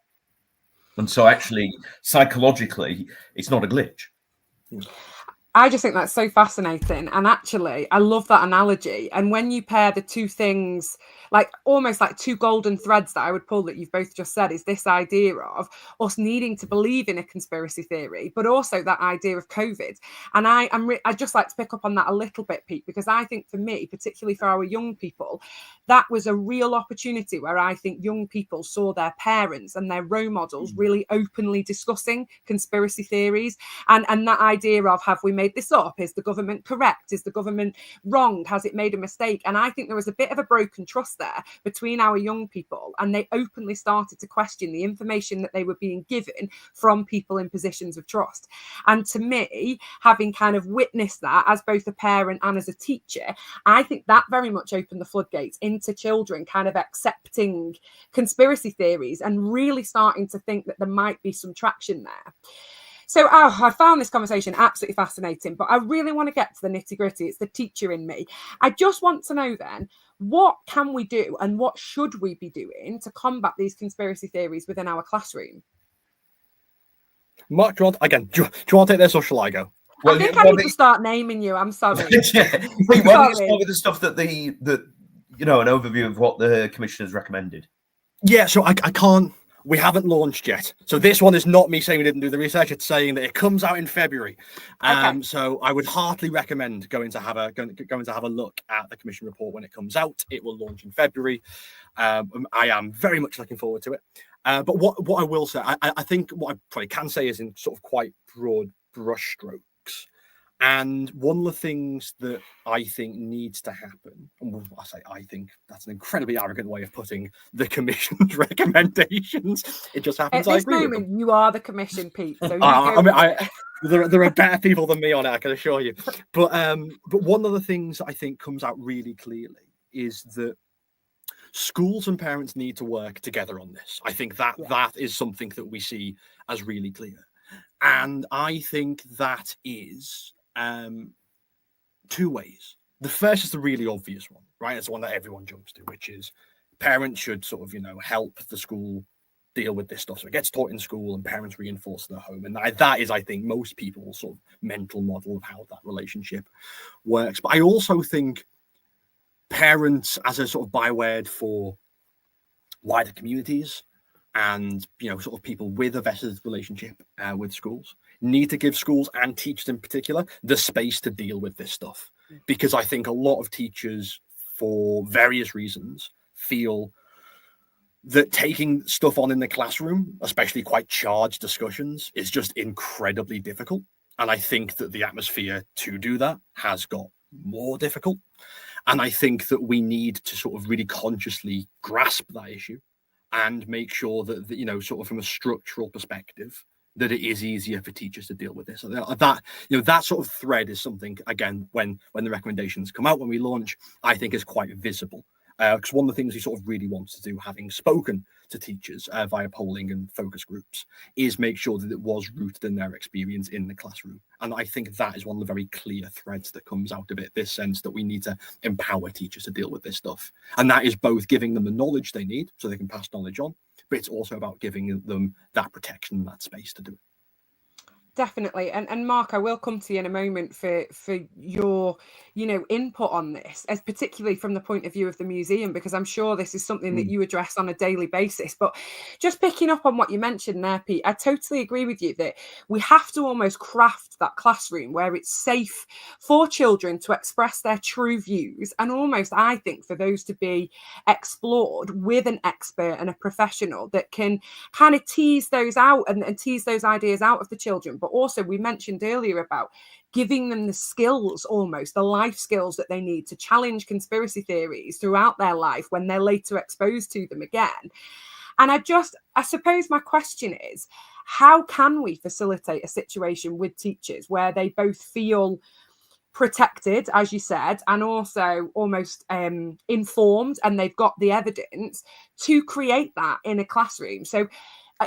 And so actually, psychologically, it's not a glitch. I just think that's so fascinating. And actually, I love that analogy. And when you pair the two things, like almost like two golden threads that I would pull that you've both just said, is this idea of us needing to believe in a conspiracy theory, but also that idea of COVID. And I'd just like to pick up on that a little bit, Pete, because I think for me, particularly for our young people, that was a real opportunity where I think young people saw their parents and their role models really openly discussing conspiracy theories. And that idea of, have we made this up? Is the government correct? Is the government wrong? Has it made a mistake? And I think there was a bit of a broken trust there between our young people, and they openly started to question the information that they were being given from people in positions of trust. And to me, having kind of witnessed that as both a parent and as a teacher, I think that very much opened the floodgates into children kind of accepting conspiracy theories and really starting to think that there might be some traction there. So I found this conversation absolutely fascinating, but I really want to get to the nitty gritty. It's the teacher in me. I just want to know then, what can we do and what should we be doing to combat these conspiracy theories within our classroom? Mark, do you want to take this, or shall I go? Well, I think I need to start naming you. I'm sorry. Yeah. Why don't you start with the stuff that an overview of what the commission has recommended? Yeah, so I can't. We haven't launched yet. So this one is not me saying we didn't do the research. It's saying that it comes out in February. Okay. So I would heartily recommend going to have a look at the commission report when it comes out. It will launch in February. I am very much looking forward to it. But what I will say, I think what I probably can say is in sort of quite broad brushstrokes. And one of the things that I think needs to happen, and I think that's an incredibly arrogant way of putting the commission's recommendations. It just happens. At this moment, you are the commission, Pete. So there are better people than me on it, I can assure you. But one of the things I think comes out really clearly is that schools and parents need to work together on this. I think that is something that we see as really clear. And I think that is two ways. The first is the really obvious one, right? It's the one that everyone jumps to, which is parents should sort of, help the school deal with this stuff. So it gets taught in school and parents reinforce in the home. And that is, I think, most people's sort of mental model of how that relationship works. But I also think parents as a sort of byword for wider communities and, you know, sort of people with a vested relationship with schools need to give schools and teachers in particular the space to deal with this stuff. Because I think a lot of teachers, for various reasons, feel that taking stuff on in the classroom, especially quite charged discussions, is just incredibly difficult. And I think that the atmosphere to do that has got more difficult. And I think that we need to sort of really consciously grasp that issue and make sure that, you know, sort of from a structural perspective, that it is easier for teachers to deal with this. So that, you know, that sort of thread is something, again, when the recommendations come out, when we launch, I think is quite visible. Because one of the things we sort of really want to do, having spoken to teachers via polling and focus groups, is make sure that it was rooted in their experience in the classroom. And I think that is one of the very clear threads that comes out of it, this sense that we need to empower teachers to deal with this stuff. And that is both giving them the knowledge they need so they can pass knowledge on, but it's also about giving them that protection and that space to do it. Definitely. And Mark, I will come to you in a moment for your, you know, input on this, as particularly from the point of view of the museum, because I'm sure this is something that you address on a daily basis. But just picking up on what you mentioned there, Pete, I totally agree with you that we have to almost craft that classroom where it's safe for children to express their true views, and almost, I think, for those to be explored with an expert and a professional that can kind of tease those out and tease those ideas out of the children. But also, we mentioned earlier about giving them the skills, almost the life skills that they need to challenge conspiracy theories throughout their life when they're later exposed to them again. And I suppose my question is, how can we facilitate a situation with teachers where they both feel protected, as you said, and also almost informed, and they've got the evidence to create that in a classroom? So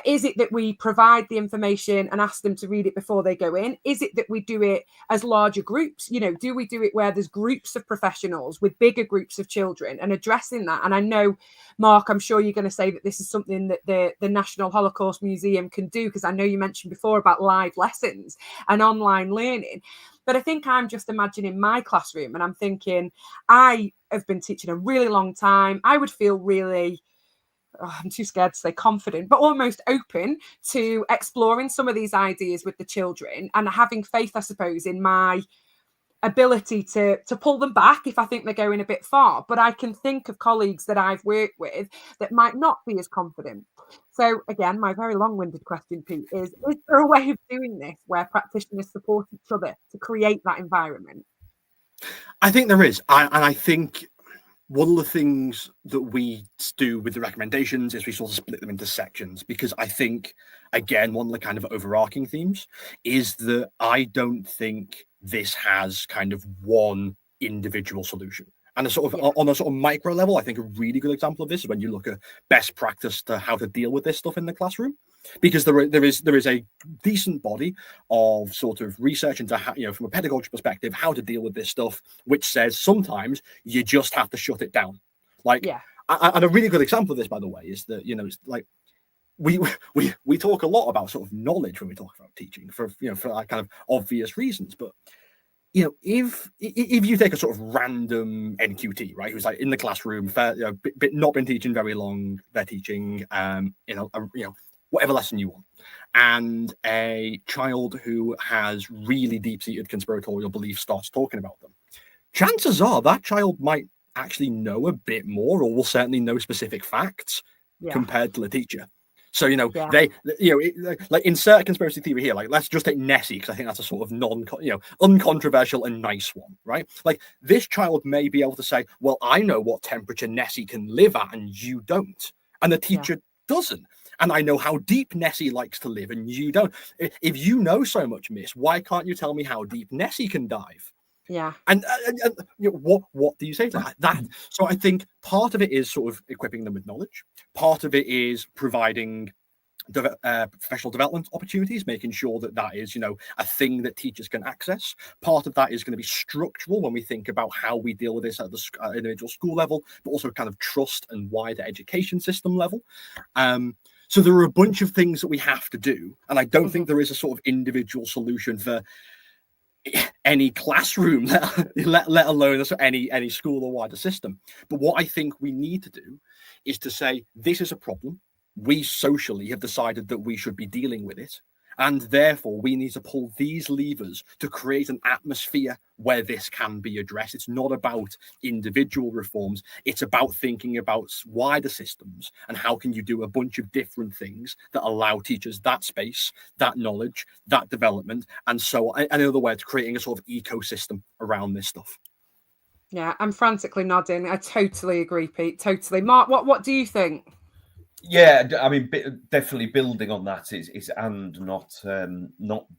is it that we provide the information and ask them to read it before they go in? Is it that we do it as larger groups? You know, do we do it where there's groups of professionals with bigger groups of children and addressing that? And I know, Mark, I'm sure you're going to say that this is something that the National Holocaust Museum can do, because I know you mentioned before about live lessons and online learning. But I think I'm just imagining my classroom and I'm thinking, I have been teaching a really long time. I would feel really, I'm too scared to say confident, but almost open to exploring some of these ideas with the children and having faith, I suppose, in my ability to pull them back if I think they're going a bit far. But I can think of colleagues that I've worked with that might not be as confident. So again, my very long-winded question, Pete, is there a way of doing this where practitioners support each other to create that environment? I think there is. And I think one of the things that we do with the recommendations is we sort of split them into sections, because I think, again, one of the kind of overarching themes is that I don't think this has kind of one individual solution. And a sort of on a sort of micro level, I think a really good example of this is when you look at best practice to how to deal with this stuff in the classroom, because there is a decent body of sort of research into how, you know, from a pedagogical perspective, how to deal with this stuff, which says sometimes you just have to shut it down. Like, and a really good example of this, by the way, is that, you know, it's like we talk a lot about sort of knowledge when we talk about teaching for, you know, for like kind of obvious reasons, but you know, if you take a sort of random NQT, right, who's like in the classroom, you know, but not been teaching very long, they're teaching, you know, whatever lesson you want, and a child who has really deep-seated conspiratorial beliefs starts talking about them, chances are that child might actually know a bit more, or will certainly know specific facts compared to the teacher. So, you know, they, you know, like insert conspiracy theory here. Like, let's just take Nessie, because I think that's a sort of uncontroversial and nice one, right? Like, this child may be able to say, well, I know what temperature Nessie can live at and you don't. And the teacher doesn't. And I know how deep Nessie likes to live and you don't. If you know so much, miss, why can't you tell me how deep Nessie can dive? Yeah. And you know, what do you say to that? So I think part of it is sort of equipping them with knowledge. Part of it is providing professional development opportunities, making sure that that is, you know, a thing that teachers can access. Part of that is going to be structural when we think about how we deal with this at the individual school level, but also kind of trust and wider education system level. So there are a bunch of things that we have to do. And I don't think there is a sort of individual solution for any classroom, let alone any school or wider system. But what I think we need to do is to say, this is a problem. We socially have decided that we should be dealing with it. And therefore, we need to pull these levers to create an atmosphere where this can be addressed. It's not about individual reforms. It's about thinking about wider systems and how can you do a bunch of different things that allow teachers that space, that knowledge, that development, and so on. In other words, creating a sort of ecosystem around this stuff. Yeah, I'm frantically nodding. I totally agree, Pete. Totally. Mark, what do you think? Yeah, I mean, definitely building on that is and not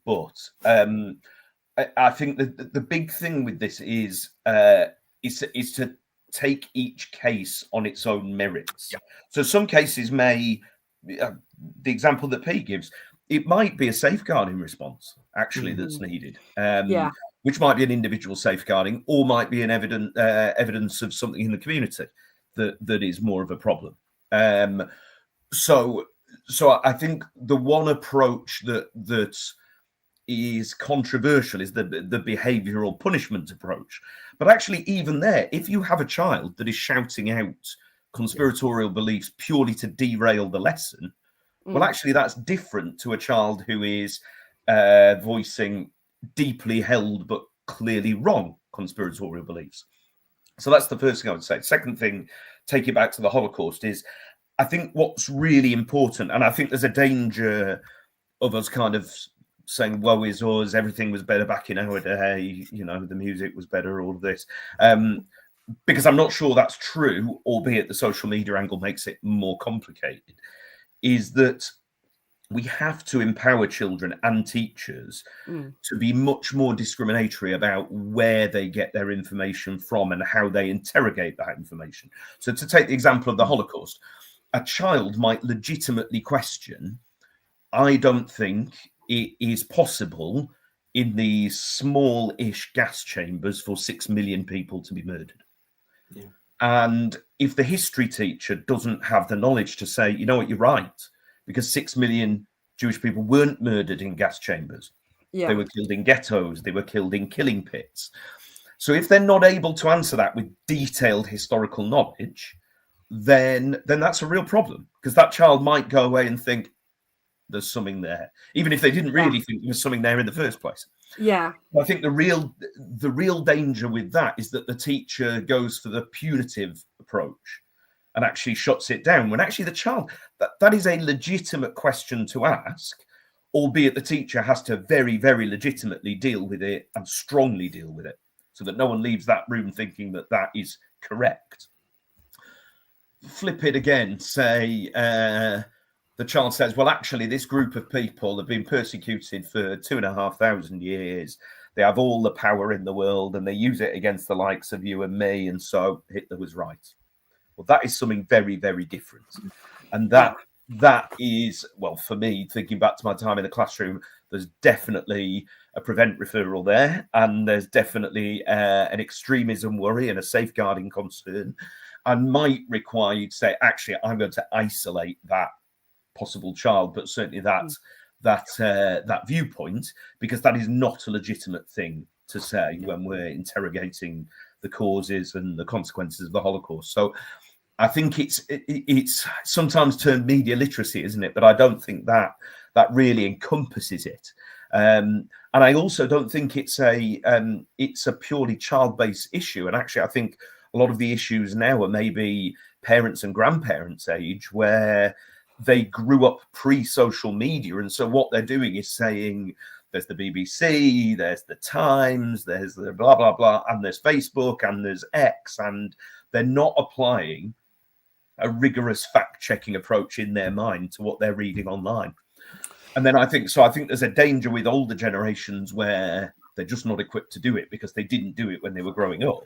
but. I think the big thing with this is to take each case on its own merits. Yeah. So some cases may, the example that Pete gives, it might be a safeguarding response actually that's needed. Which might be an individual safeguarding, or might be an evidence of something in the community that is more of a problem. So I think the one approach that is controversial is the behavioural punishment approach. But actually, even there, if you have a child that is shouting out conspiratorial beliefs purely to derail the lesson, well, actually, that's different to a child who is voicing deeply held but clearly wrong conspiratorial beliefs. So that's the first thing I would say. Second thing, take it back to the Holocaust, is I think what's really important, and I think there's a danger of us kind of saying, woe is us, everything was better back in our day, the music was better, all of this. Because I'm not sure that's true, albeit the social media angle makes it more complicated, is that we have to empower children and teachers to be much more discriminatory about where they get their information from and how they interrogate that information. So to take the example of the Holocaust, a child might legitimately question, I don't think it is possible in these small-ish gas chambers for 6 million people to be murdered. Yeah. And if the history teacher doesn't have the knowledge to say, you know what, you're right, because 6 million Jewish people weren't murdered in gas chambers. Yeah. They were killed in ghettos. They were killed in killing pits. So if they're not able to answer that with detailed historical knowledge, then that's a real problem, because that child might go away and think there's something there, even if they didn't really think there was something there in the first place. Yeah. I think the real danger with that is that the teacher goes for the punitive approach and actually shuts it down, when actually the child, that is a legitimate question to ask, albeit the teacher has to very, very legitimately deal with it and strongly deal with it, so that no one leaves that room thinking that is correct. Flip it again, say the child says, well, actually, this group of people have been persecuted for 2,500 years. They have all the power in the world and they use it against the likes of you and me. And so Hitler was right. Well, that is something very, very different. And that is, well, for me, thinking back to my time in the classroom, there's definitely a prevent referral there. And there's definitely an extremism worry and a safeguarding concern, and might require you to say, actually, I'm going to isolate that possible child, but certainly that viewpoint, because that is not a legitimate thing to say when we're interrogating the causes and the consequences of the Holocaust. So I think it's sometimes termed media literacy, isn't it? But I don't think that really encompasses it. And I also don't think it's a purely child-based issue. And actually, I think a lot of the issues now are maybe parents and grandparents' age, where they grew up pre-social media. And so what they're doing is saying, there's the BBC, there's the Times, there's the blah, blah, blah, and there's Facebook, and there's X, and they're not applying a rigorous fact-checking approach in their mind to what they're reading online. And then I think there's a danger with older generations where they're just not equipped to do it because they didn't do it when they were growing up.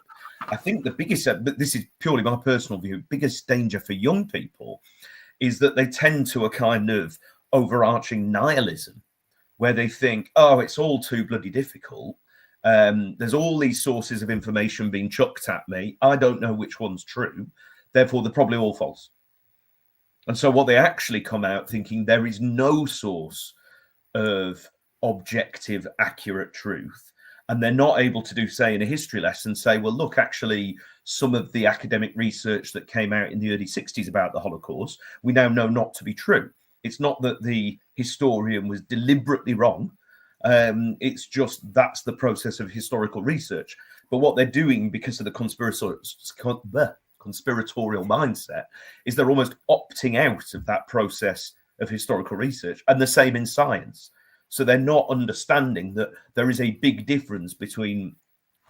I think the biggest, but this is purely my personal view, biggest danger for young people is that they tend to a kind of overarching nihilism, where they think, oh, it's all too bloody difficult. There's all these sources of information being chucked at me. I don't know which one's true. Therefore, they're probably all false. And so what they actually come out thinking, there is no source of objective, accurate truth. And they're not able to do, say, in a history lesson, say, well, look, actually, some of the academic research that came out in the early 60s about the Holocaust, we now know not to be true. It's not that the historian was deliberately wrong. It's just that's the process of historical research. But what they're doing, because of the conspiratorial mindset, is they're almost opting out of that process of historical research. And the same in science. So they're not understanding that there is a big difference between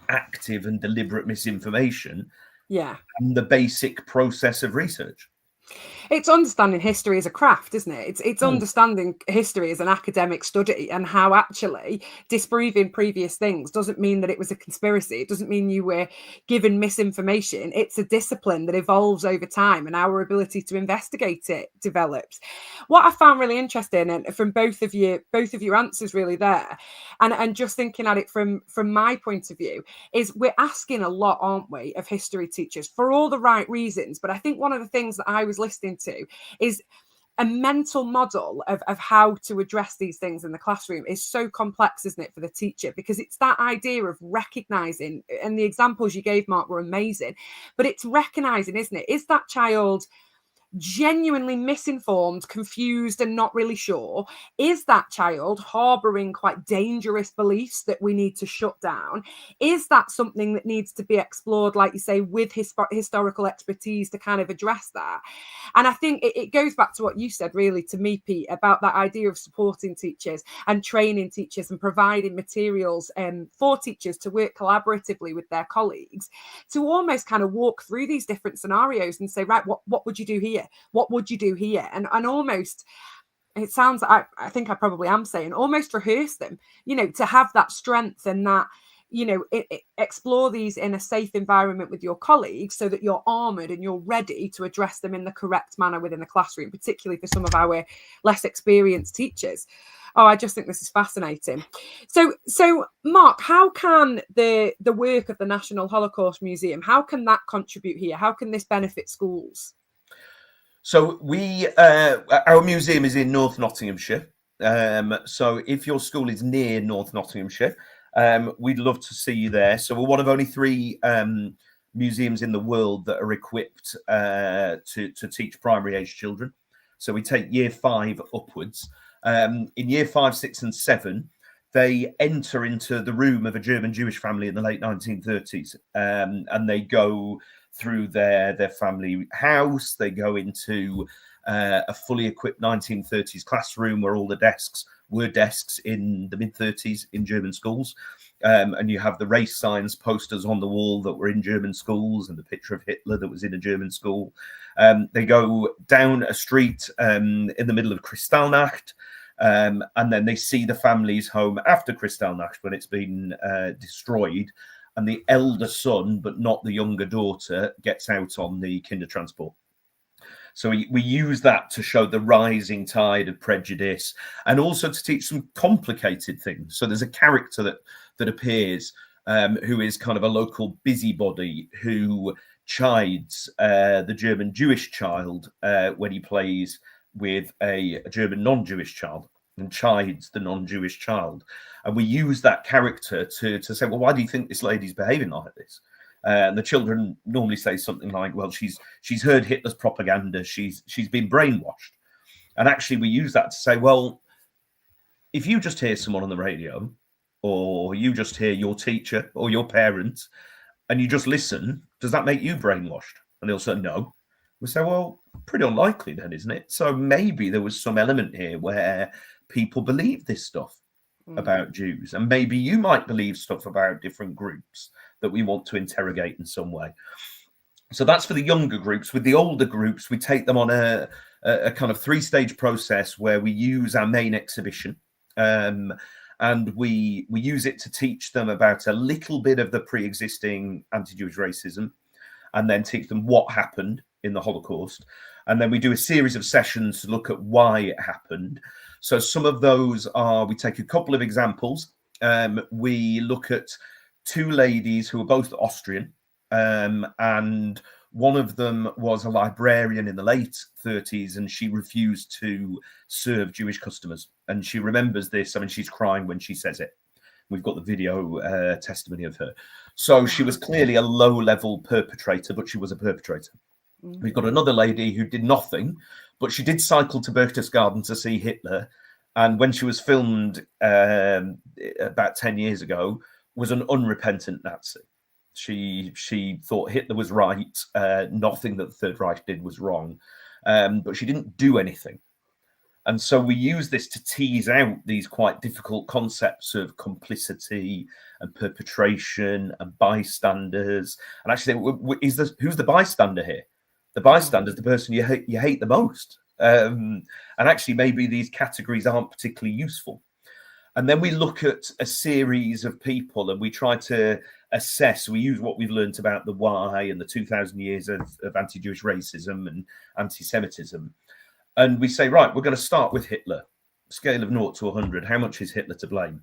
active and deliberate misinformation and the basic process of research. It's understanding history as a craft, isn't it? It's understanding history as an academic study, and how actually disproving previous things doesn't mean that it was a conspiracy. It doesn't mean you were given misinformation. It's a discipline that evolves over time, and our ability to investigate it develops. What I found really interesting, and from both of your answers really there, and just thinking at it from my point of view, is we're asking a lot, aren't we, of history teachers for all the right reasons. But I think one of the things that I was listening to is a mental model of how to address these things in the classroom is so complex, isn't it, for the teacher? Because it's that idea of recognizing, and the examples you gave, Mark, were amazing, but it's recognizing, isn't it? Is that child genuinely misinformed, confused, and not really sure? Is that child harboring quite dangerous beliefs that we need to shut down? Is that something that needs to be explored, like you say, with historical expertise to kind of address that? And I think it goes back to what you said, really, to me, Pete, about that idea of supporting teachers and training teachers and providing materials for teachers to work collaboratively with their colleagues, to almost kind of walk through these different scenarios and say, right, what would you do here? What would you do here? And almost, it sounds like I think I probably am saying, almost rehearse them, to have that strength and that, explore these in a safe environment with your colleagues, so that you're armored and you're ready to address them in the correct manner within the classroom, particularly for some of our less experienced teachers. Oh, I just think this is fascinating. So Mark, how can the work of the National Holocaust Museum, how can that contribute here? How can this benefit schools? So our museum is in North Nottinghamshire. So if your school is near North Nottinghamshire, we'd love to see you there. So we're one of only 3 museums in the world that are equipped to teach primary age children. So we take year 5 upwards. In year 5, 6, and 7, they enter into the room of a German Jewish family in the late 1930s, and they go through their family house. They go into a fully equipped 1930s classroom where all the desks were desks in the mid-30s in German schools. And you have the race signs posters on the wall that were in German schools, and the picture of Hitler that was in a German school. They go down a street in the middle of Kristallnacht, and then they see the family's home after Kristallnacht, when it's been destroyed. And the elder son, but not the younger daughter, gets out on the Kindertransport. So we use that to show the rising tide of prejudice, and also to teach some complicated things. So there's a character that appears who is kind of a local busybody who chides the German Jewish child when he plays with a German non-Jewish child, and chides the non-Jewish child. And we use that character to say, well, why do you think this lady's behaving like this? And the children normally say something like, well, she's heard Hitler's propaganda, she's been brainwashed. And actually we use that to say, well, if you just hear someone on the radio, or you just hear your teacher or your parents, and you just listen, does that make you brainwashed? And they'll say no. We say, well, pretty unlikely then, isn't it? So maybe there was some element here where people believe this stuff about Jews, and maybe you might believe stuff about different groups that we want to interrogate in some way. So that's for the younger groups. With the older groups, we take them on a kind of 3-stage process where we use our main exhibition, and we use it to teach them about a little bit of the pre-existing anti-Jewish racism, and then teach them what happened in the Holocaust. And then we do a series of sessions to look at why it happened. So some of those are, we take a couple of examples. We look at 2 ladies who are both Austrian, and one of them was a librarian in the late 30s, and she refused to serve Jewish customers. And she remembers this. I mean, she's crying when she says it. We've got the video testimony of her. So she was clearly a low-level perpetrator, but she was a perpetrator. We've got another lady who did nothing, but she did cycle to Berchtesgaden to see Hitler. And when she was filmed about 10 years ago, was an unrepentant Nazi. She thought Hitler was right. Nothing that the Third Reich did was wrong. But she didn't do anything. And so we use this to tease out these quite difficult concepts of complicity and perpetration and bystanders. And actually, who's the bystander here? The bystander is the person you hate the most. And actually, maybe these categories aren't particularly useful. And then we look at a series of people and we try to assess. We use what we've learned about the why and the 2,000 years of anti-Jewish racism and anti-Semitism. And we say, right, we're going to start with Hitler. Scale of 0 to 100. How much is Hitler to blame?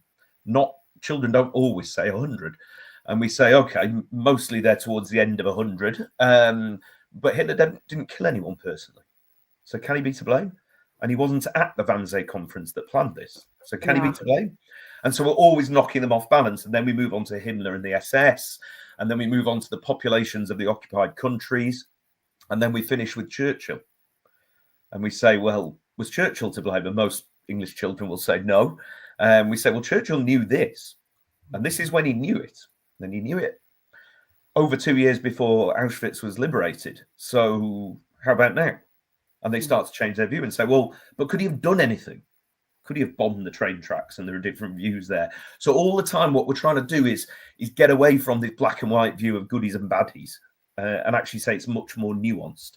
Children don't always say 100. And we say, okay, mostly they're towards the end of 100. But Hitler didn't kill anyone personally. So can he be to blame? And he wasn't at the Wannsee conference that planned this. So can he be to blame? And so we're always knocking them off balance. And then we move on to Himmler and the SS. And then we move on to the populations of the occupied countries. And then we finish with Churchill. And we say, well, was Churchill to blame? And most English children will say no. We say, well, Churchill knew this. And this is when he knew it. And he knew it over 2 years before Auschwitz was liberated. So how about now? And they start to change their view and say, well, but could he have done anything? Could he have bombed the train tracks? And there are different views there. So all the time, what we're trying to do is get away from this black and white view of goodies and baddies and actually say it's much more nuanced.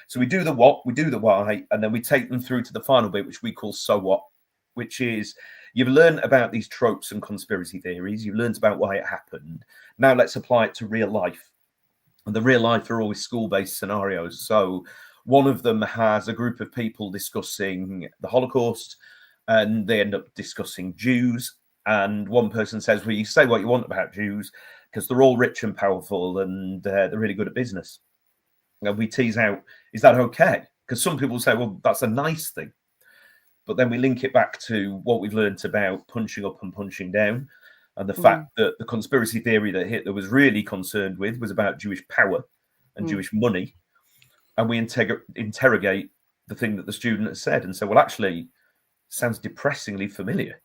So we do the what, we do the why, and then we take them through to the final bit, which we call so what, which is you've learned about these tropes and conspiracy theories. You've learned about why it happened. Now let's apply it to real life. And the real life are always school-based scenarios. So one of them has a group of people discussing the Holocaust, and they end up discussing Jews. And one person says, well, you say what you want about Jews because they're all rich and powerful and they're really good at business. And we tease out, is that okay? Because some people say, well, that's a nice thing. But then we link it back to what we've learned about punching up and punching down. And the fact that the conspiracy theory that Hitler was really concerned with was about Jewish power and Jewish money. And we interrogate the thing that the student has said and say, well, actually, sounds depressingly familiar.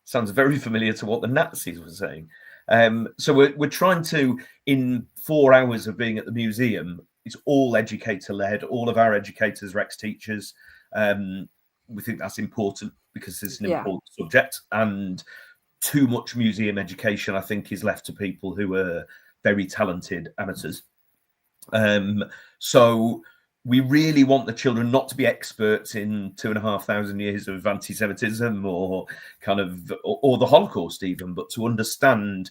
Sounds very familiar to what the Nazis were saying. So we're trying to, in 4 hours of being at the museum, it's all educator-led. All of our educators are ex-teachers. We think that's important because it's an important subject. And too much museum education, I think, is left to people who are very talented amateurs. So we really want the children not to be experts in 2,500 years of anti-Semitism or the Holocaust even, but to understand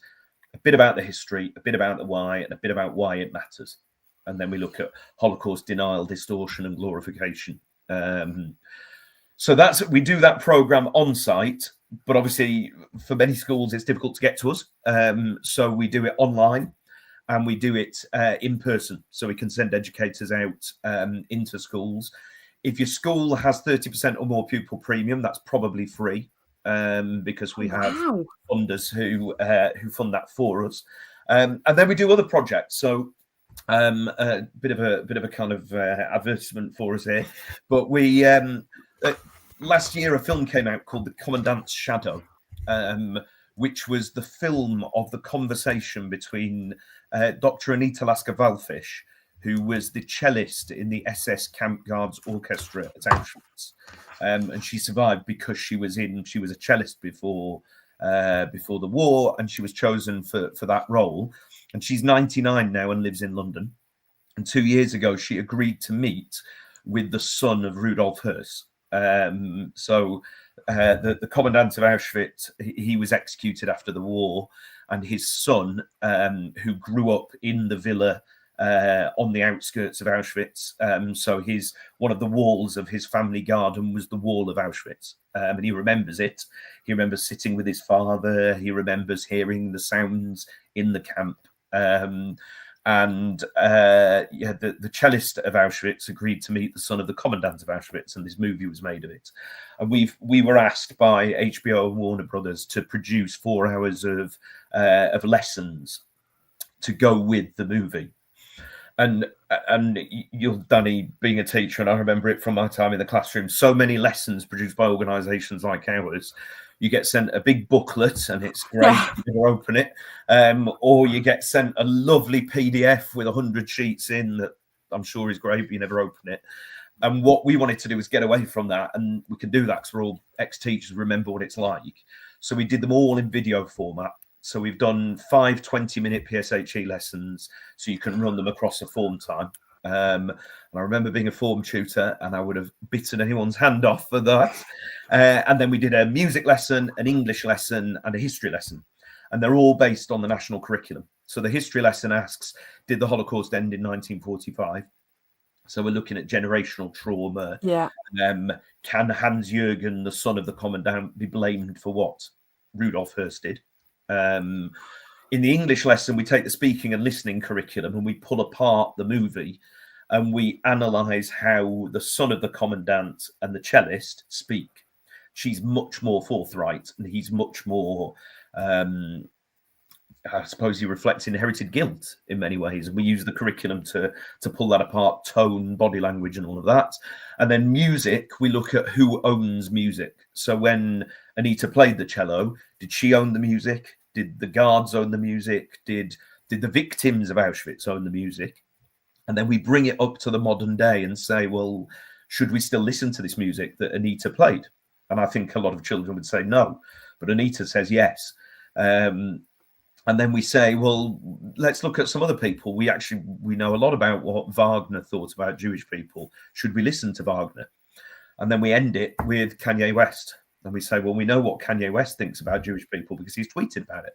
a bit about the history, a bit about the why, and a bit about why it matters. And then we look at Holocaust denial, distortion, and glorification. So we do that program on site, but obviously for many schools it's difficult to get to us. So we do it online and we do it in person. So we can send educators out into schools. If your school has 30% or more pupil premium, that's probably free because we have funders who fund that for us. And then we do other projects. So a bit of a kind of advertisement for us here, but we last year a film came out called The Commandant's Shadow, which was the film of the conversation between Dr. Anita Lasker-Wallfisch, who was the cellist in the SS Camp Guards Orchestra at Auschwitz, and she survived because she was a cellist before the war, and she was chosen for that role. And she's 99 now and lives in London. And 2 years ago, she agreed to meet with the son of Rudolf Höss. So the commandant of Auschwitz, he was executed after the war, and his son, who grew up in the villa on the outskirts of Auschwitz. So one of the walls of his family garden was the wall of Auschwitz. And he remembers it. He remembers sitting with his father. He remembers hearing the sounds in the camp. And And the cellist of Auschwitz agreed to meet the son of the commandant of Auschwitz, and this movie was made of it. And we were asked by HBO and Warner Brothers to produce 4 hours of lessons to go with the movie. And you're Dani being a teacher, and I remember it from my time in the classroom. So many lessons produced by organisations like ours. You get sent a big booklet, and it's great. You never open it, or you get sent a lovely PDF with 100 sheets in that I'm sure is great, but you never open it. And what we wanted to do was get away from that, and we can do that because we're all ex-teachers, remember what it's like. So we did them all in video format. So we've done 5 20-minute PSHE lessons, so you can run them across a form time. And I remember being a form tutor, and I would have bitten anyone's hand off for that. And then we did a music lesson, an English lesson, and a history lesson. And they're all based on the national curriculum. So the history lesson asks, did the Holocaust end in 1945? So we're looking at generational trauma. Yeah. Can Hans-Jürgen, the son of the commandant, be blamed for what Rudolf Höss did? In the English lesson, we take the speaking and listening curriculum and we pull apart the movie and we analyse how the son of the commandant and the cellist speak. She's much more forthright and he's much more, I suppose he reflects inherited guilt in many ways. And we use the curriculum to pull that apart, tone, body language and all of that. And then music, we look at who owns music. So when Anita played the cello, did she own the music? Did the guards own the music? Did the victims of Auschwitz own the music? And then we bring it up to the modern day and say, well, should we still listen to this music that Anita played? And I think a lot of children would say no, but Anita says yes. And then we say, well, let's look at some other people. We know a lot about what Wagner thought about Jewish people. Should we listen to Wagner? And then we end it with Kanye West. And we say, well, we know what Kanye West thinks about Jewish people because he's tweeted about it.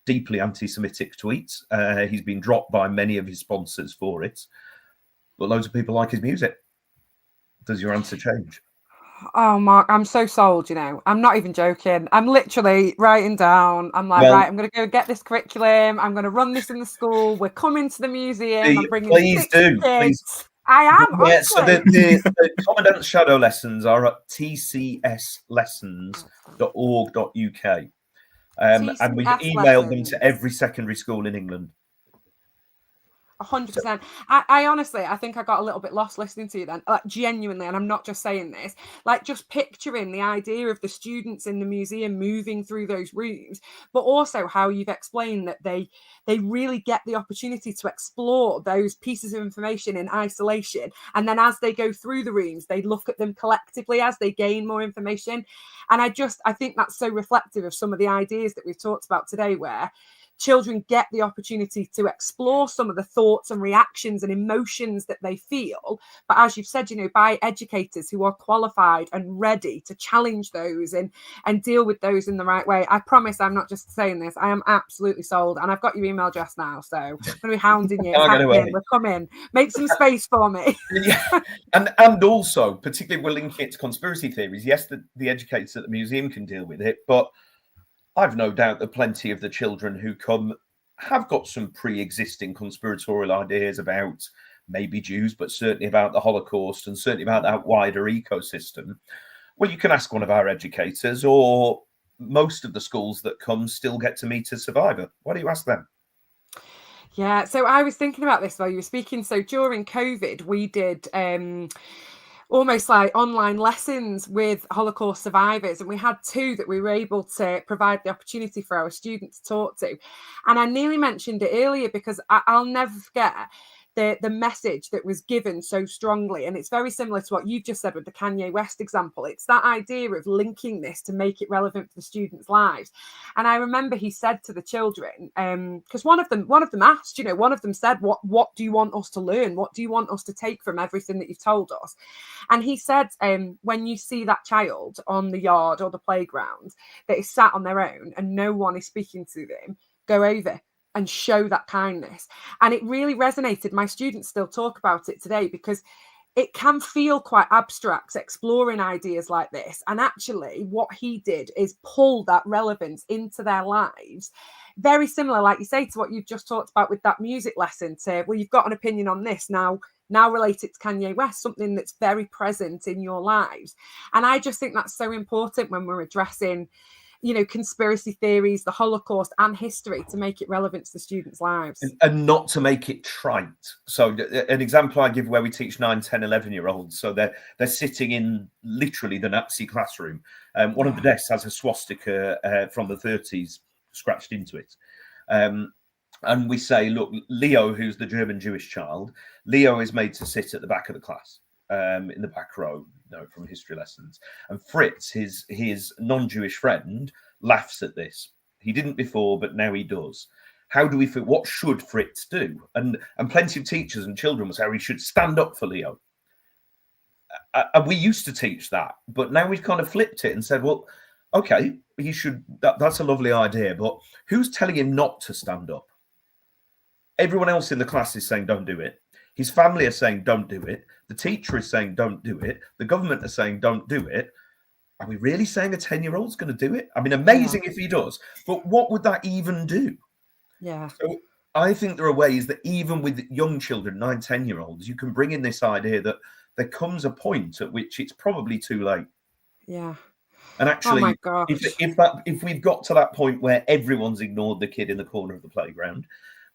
Deeply anti-Semitic tweets. He's been dropped by many of his sponsors for it. But loads of people like his music. Does your answer change? Oh, Mark, I'm so sold, you know. I'm not even joking. I'm literally writing down. I'm like, right, I'm going to go get this curriculum. I'm going to run this in the school. We're coming to the museum. I'm bringing please 60 do. kids. Please. I am, honestly. Yeah, so the Commandant's Shadow lessons are at tcslessons.org.uk. And we've emailed them to every secondary school in England. 100%. I honestly, I think I got a little bit lost listening to you then, like genuinely, and I'm not just saying this, like just picturing the idea of the students in the museum moving through those rooms, but also how you've explained that they really get the opportunity to explore those pieces of information in isolation. And then as they go through the rooms, they look at them collectively as they gain more information. And I think that's so reflective of some of the ideas that we've talked about today, where children get the opportunity to explore some of the thoughts and reactions and emotions that they feel. But as you've said, you know, by educators who are qualified and ready to challenge those and deal with those in the right way. I promise I'm not just saying this. I am absolutely sold. And I've got your email address now. So I'm going to be hounding you. We're coming. Make some space for me. Yeah. And also, particularly we're linking it to conspiracy theories. Yes, the educators at the museum can deal with it, but I've no doubt that plenty of the children who come have got some pre-existing conspiratorial ideas about maybe Jews, but certainly about the Holocaust and certainly about that wider ecosystem. Well, you can ask one of our educators, or most of the schools that come still get to meet a survivor. Why do you ask them? Yeah, so I was thinking about this while you were speaking. So during COVID, we did almost like online lessons with Holocaust survivors. And we had 2 that we were able to provide the opportunity for our students to talk to. And I nearly mentioned it earlier because I'll never forget the message that was given so strongly. And it's very similar to what you've just said with the Kanye West example. It's that idea of linking this to make it relevant for the students' lives. And I remember he said to the children, because one of them asked, you know, one of them said, what do you want us to learn? What do you want us to take from everything that you've told us? And he said, when you see that child on the yard or the playground that is sat on their own and no one is speaking to them, go over and show that kindness. And it really resonated. My students still talk about it today because it can feel quite abstract exploring ideas like this. And actually, what he did is pull that relevance into their lives. Very similar, like you say, to what you've just talked about with that music lesson. To, well, you've got an opinion on this now relate it to Kanye West, something that's very present in your lives. And I just think that's so important when we're addressing, you know, conspiracy theories, the Holocaust and history, to make it relevant to the students' lives. And not to make it trite. So an example I give where we teach 9, 10, 11-year-olds. So they're sitting in literally the Nazi classroom. One of the desks has a swastika from the 30s scratched into it. And we say, look, Leo, who's the German Jewish child, Leo is made to sit at the back of the class, in the back row, you know, from history lessons. And Fritz, his non-Jewish friend, laughs at this. He didn't before, but now he does. How do we feel? What should Fritz do? And plenty of teachers and children will say, oh, he should stand up for Leo. And we used to teach that, but now we've kind of flipped it and said, well, okay, he should. That's a lovely idea, but who's telling him not to stand up? Everyone else in the class is saying, don't do it. His family are saying, don't do it. The teacher is saying, don't do it. The government are saying, don't do it. Are we really saying a 10-year-old's going to do it? I mean, amazing if he does, but what would that even do? Yeah. So I think there are ways that even with young children, 9, 10-year-olds, you can bring in this idea that there comes a point at which it's probably too late. Yeah. And actually, oh my gosh. if we've got to that point where everyone's ignored the kid in the corner of the playground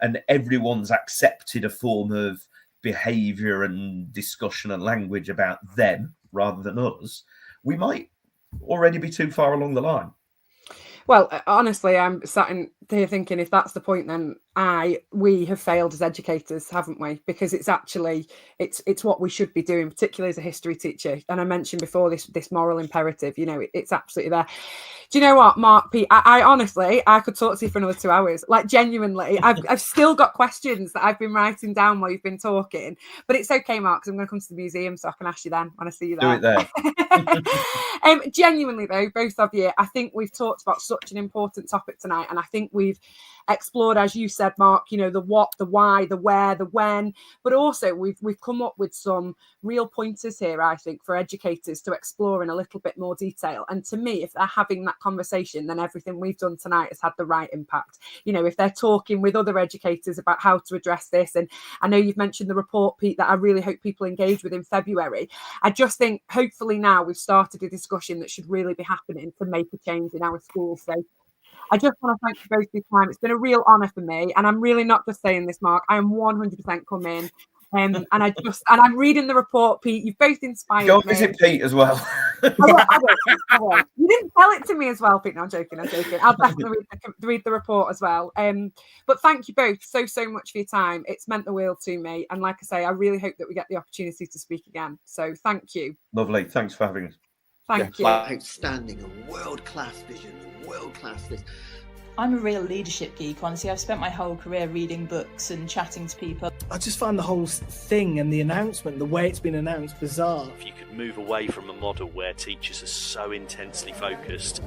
and everyone's accepted a form of behavior and discussion and language about them rather than us, we might already be too far along the line. Well, honestly, I'm sat in here thinking, if that's the point, then we have failed as educators, haven't we? Because it's actually, it's what we should be doing, particularly as a history teacher. And I mentioned before this moral imperative, you know, it's absolutely there. Do you know what, Mark, Pete? I honestly, I could talk to you for another 2 hours. Like, genuinely, I've still got questions that I've been writing down while you've been talking. But it's okay, Mark, because I'm going to come to the museum, so I can ask you then when I see you there. Do it there. Genuinely, though, both of you, I think we've talked about such an important topic tonight, and I think we've explored, as you said, Mark, you know, the what, the why, the where, the when, but also we've come up with some real pointers here, I think, for educators to explore in a little bit more detail. And to me, if they're having that conversation, then everything we've done tonight has had the right impact. You know, if they're talking with other educators about how to address this, and I know you've mentioned the report, Pete, that I really hope people engage with in February. I just think hopefully now we've started a discussion that should really be happening to make a change in our schools. So I just want to thank you both for your time. It's been a real honour for me, and I'm really not just saying this, Mark. I am 100% coming. And I'm reading the report, Pete. You've both inspired Go me. visit Pete as well. I will. You didn't tell it to me as well, Pete. No, I'm joking. I'll definitely read the report as well. But thank you both so much for your time. It's meant the world to me. And like I say, I really hope that we get the opportunity to speak again. So thank you. Lovely. Thanks for having us. Thank you. Outstanding, a world-class vision, a world-class this. I'm a real leadership geek, honestly. I've spent my whole career reading books and chatting to people. I just find the whole thing and the announcement, the way it's been announced, bizarre. If you could move away from a model where teachers are so intensely focused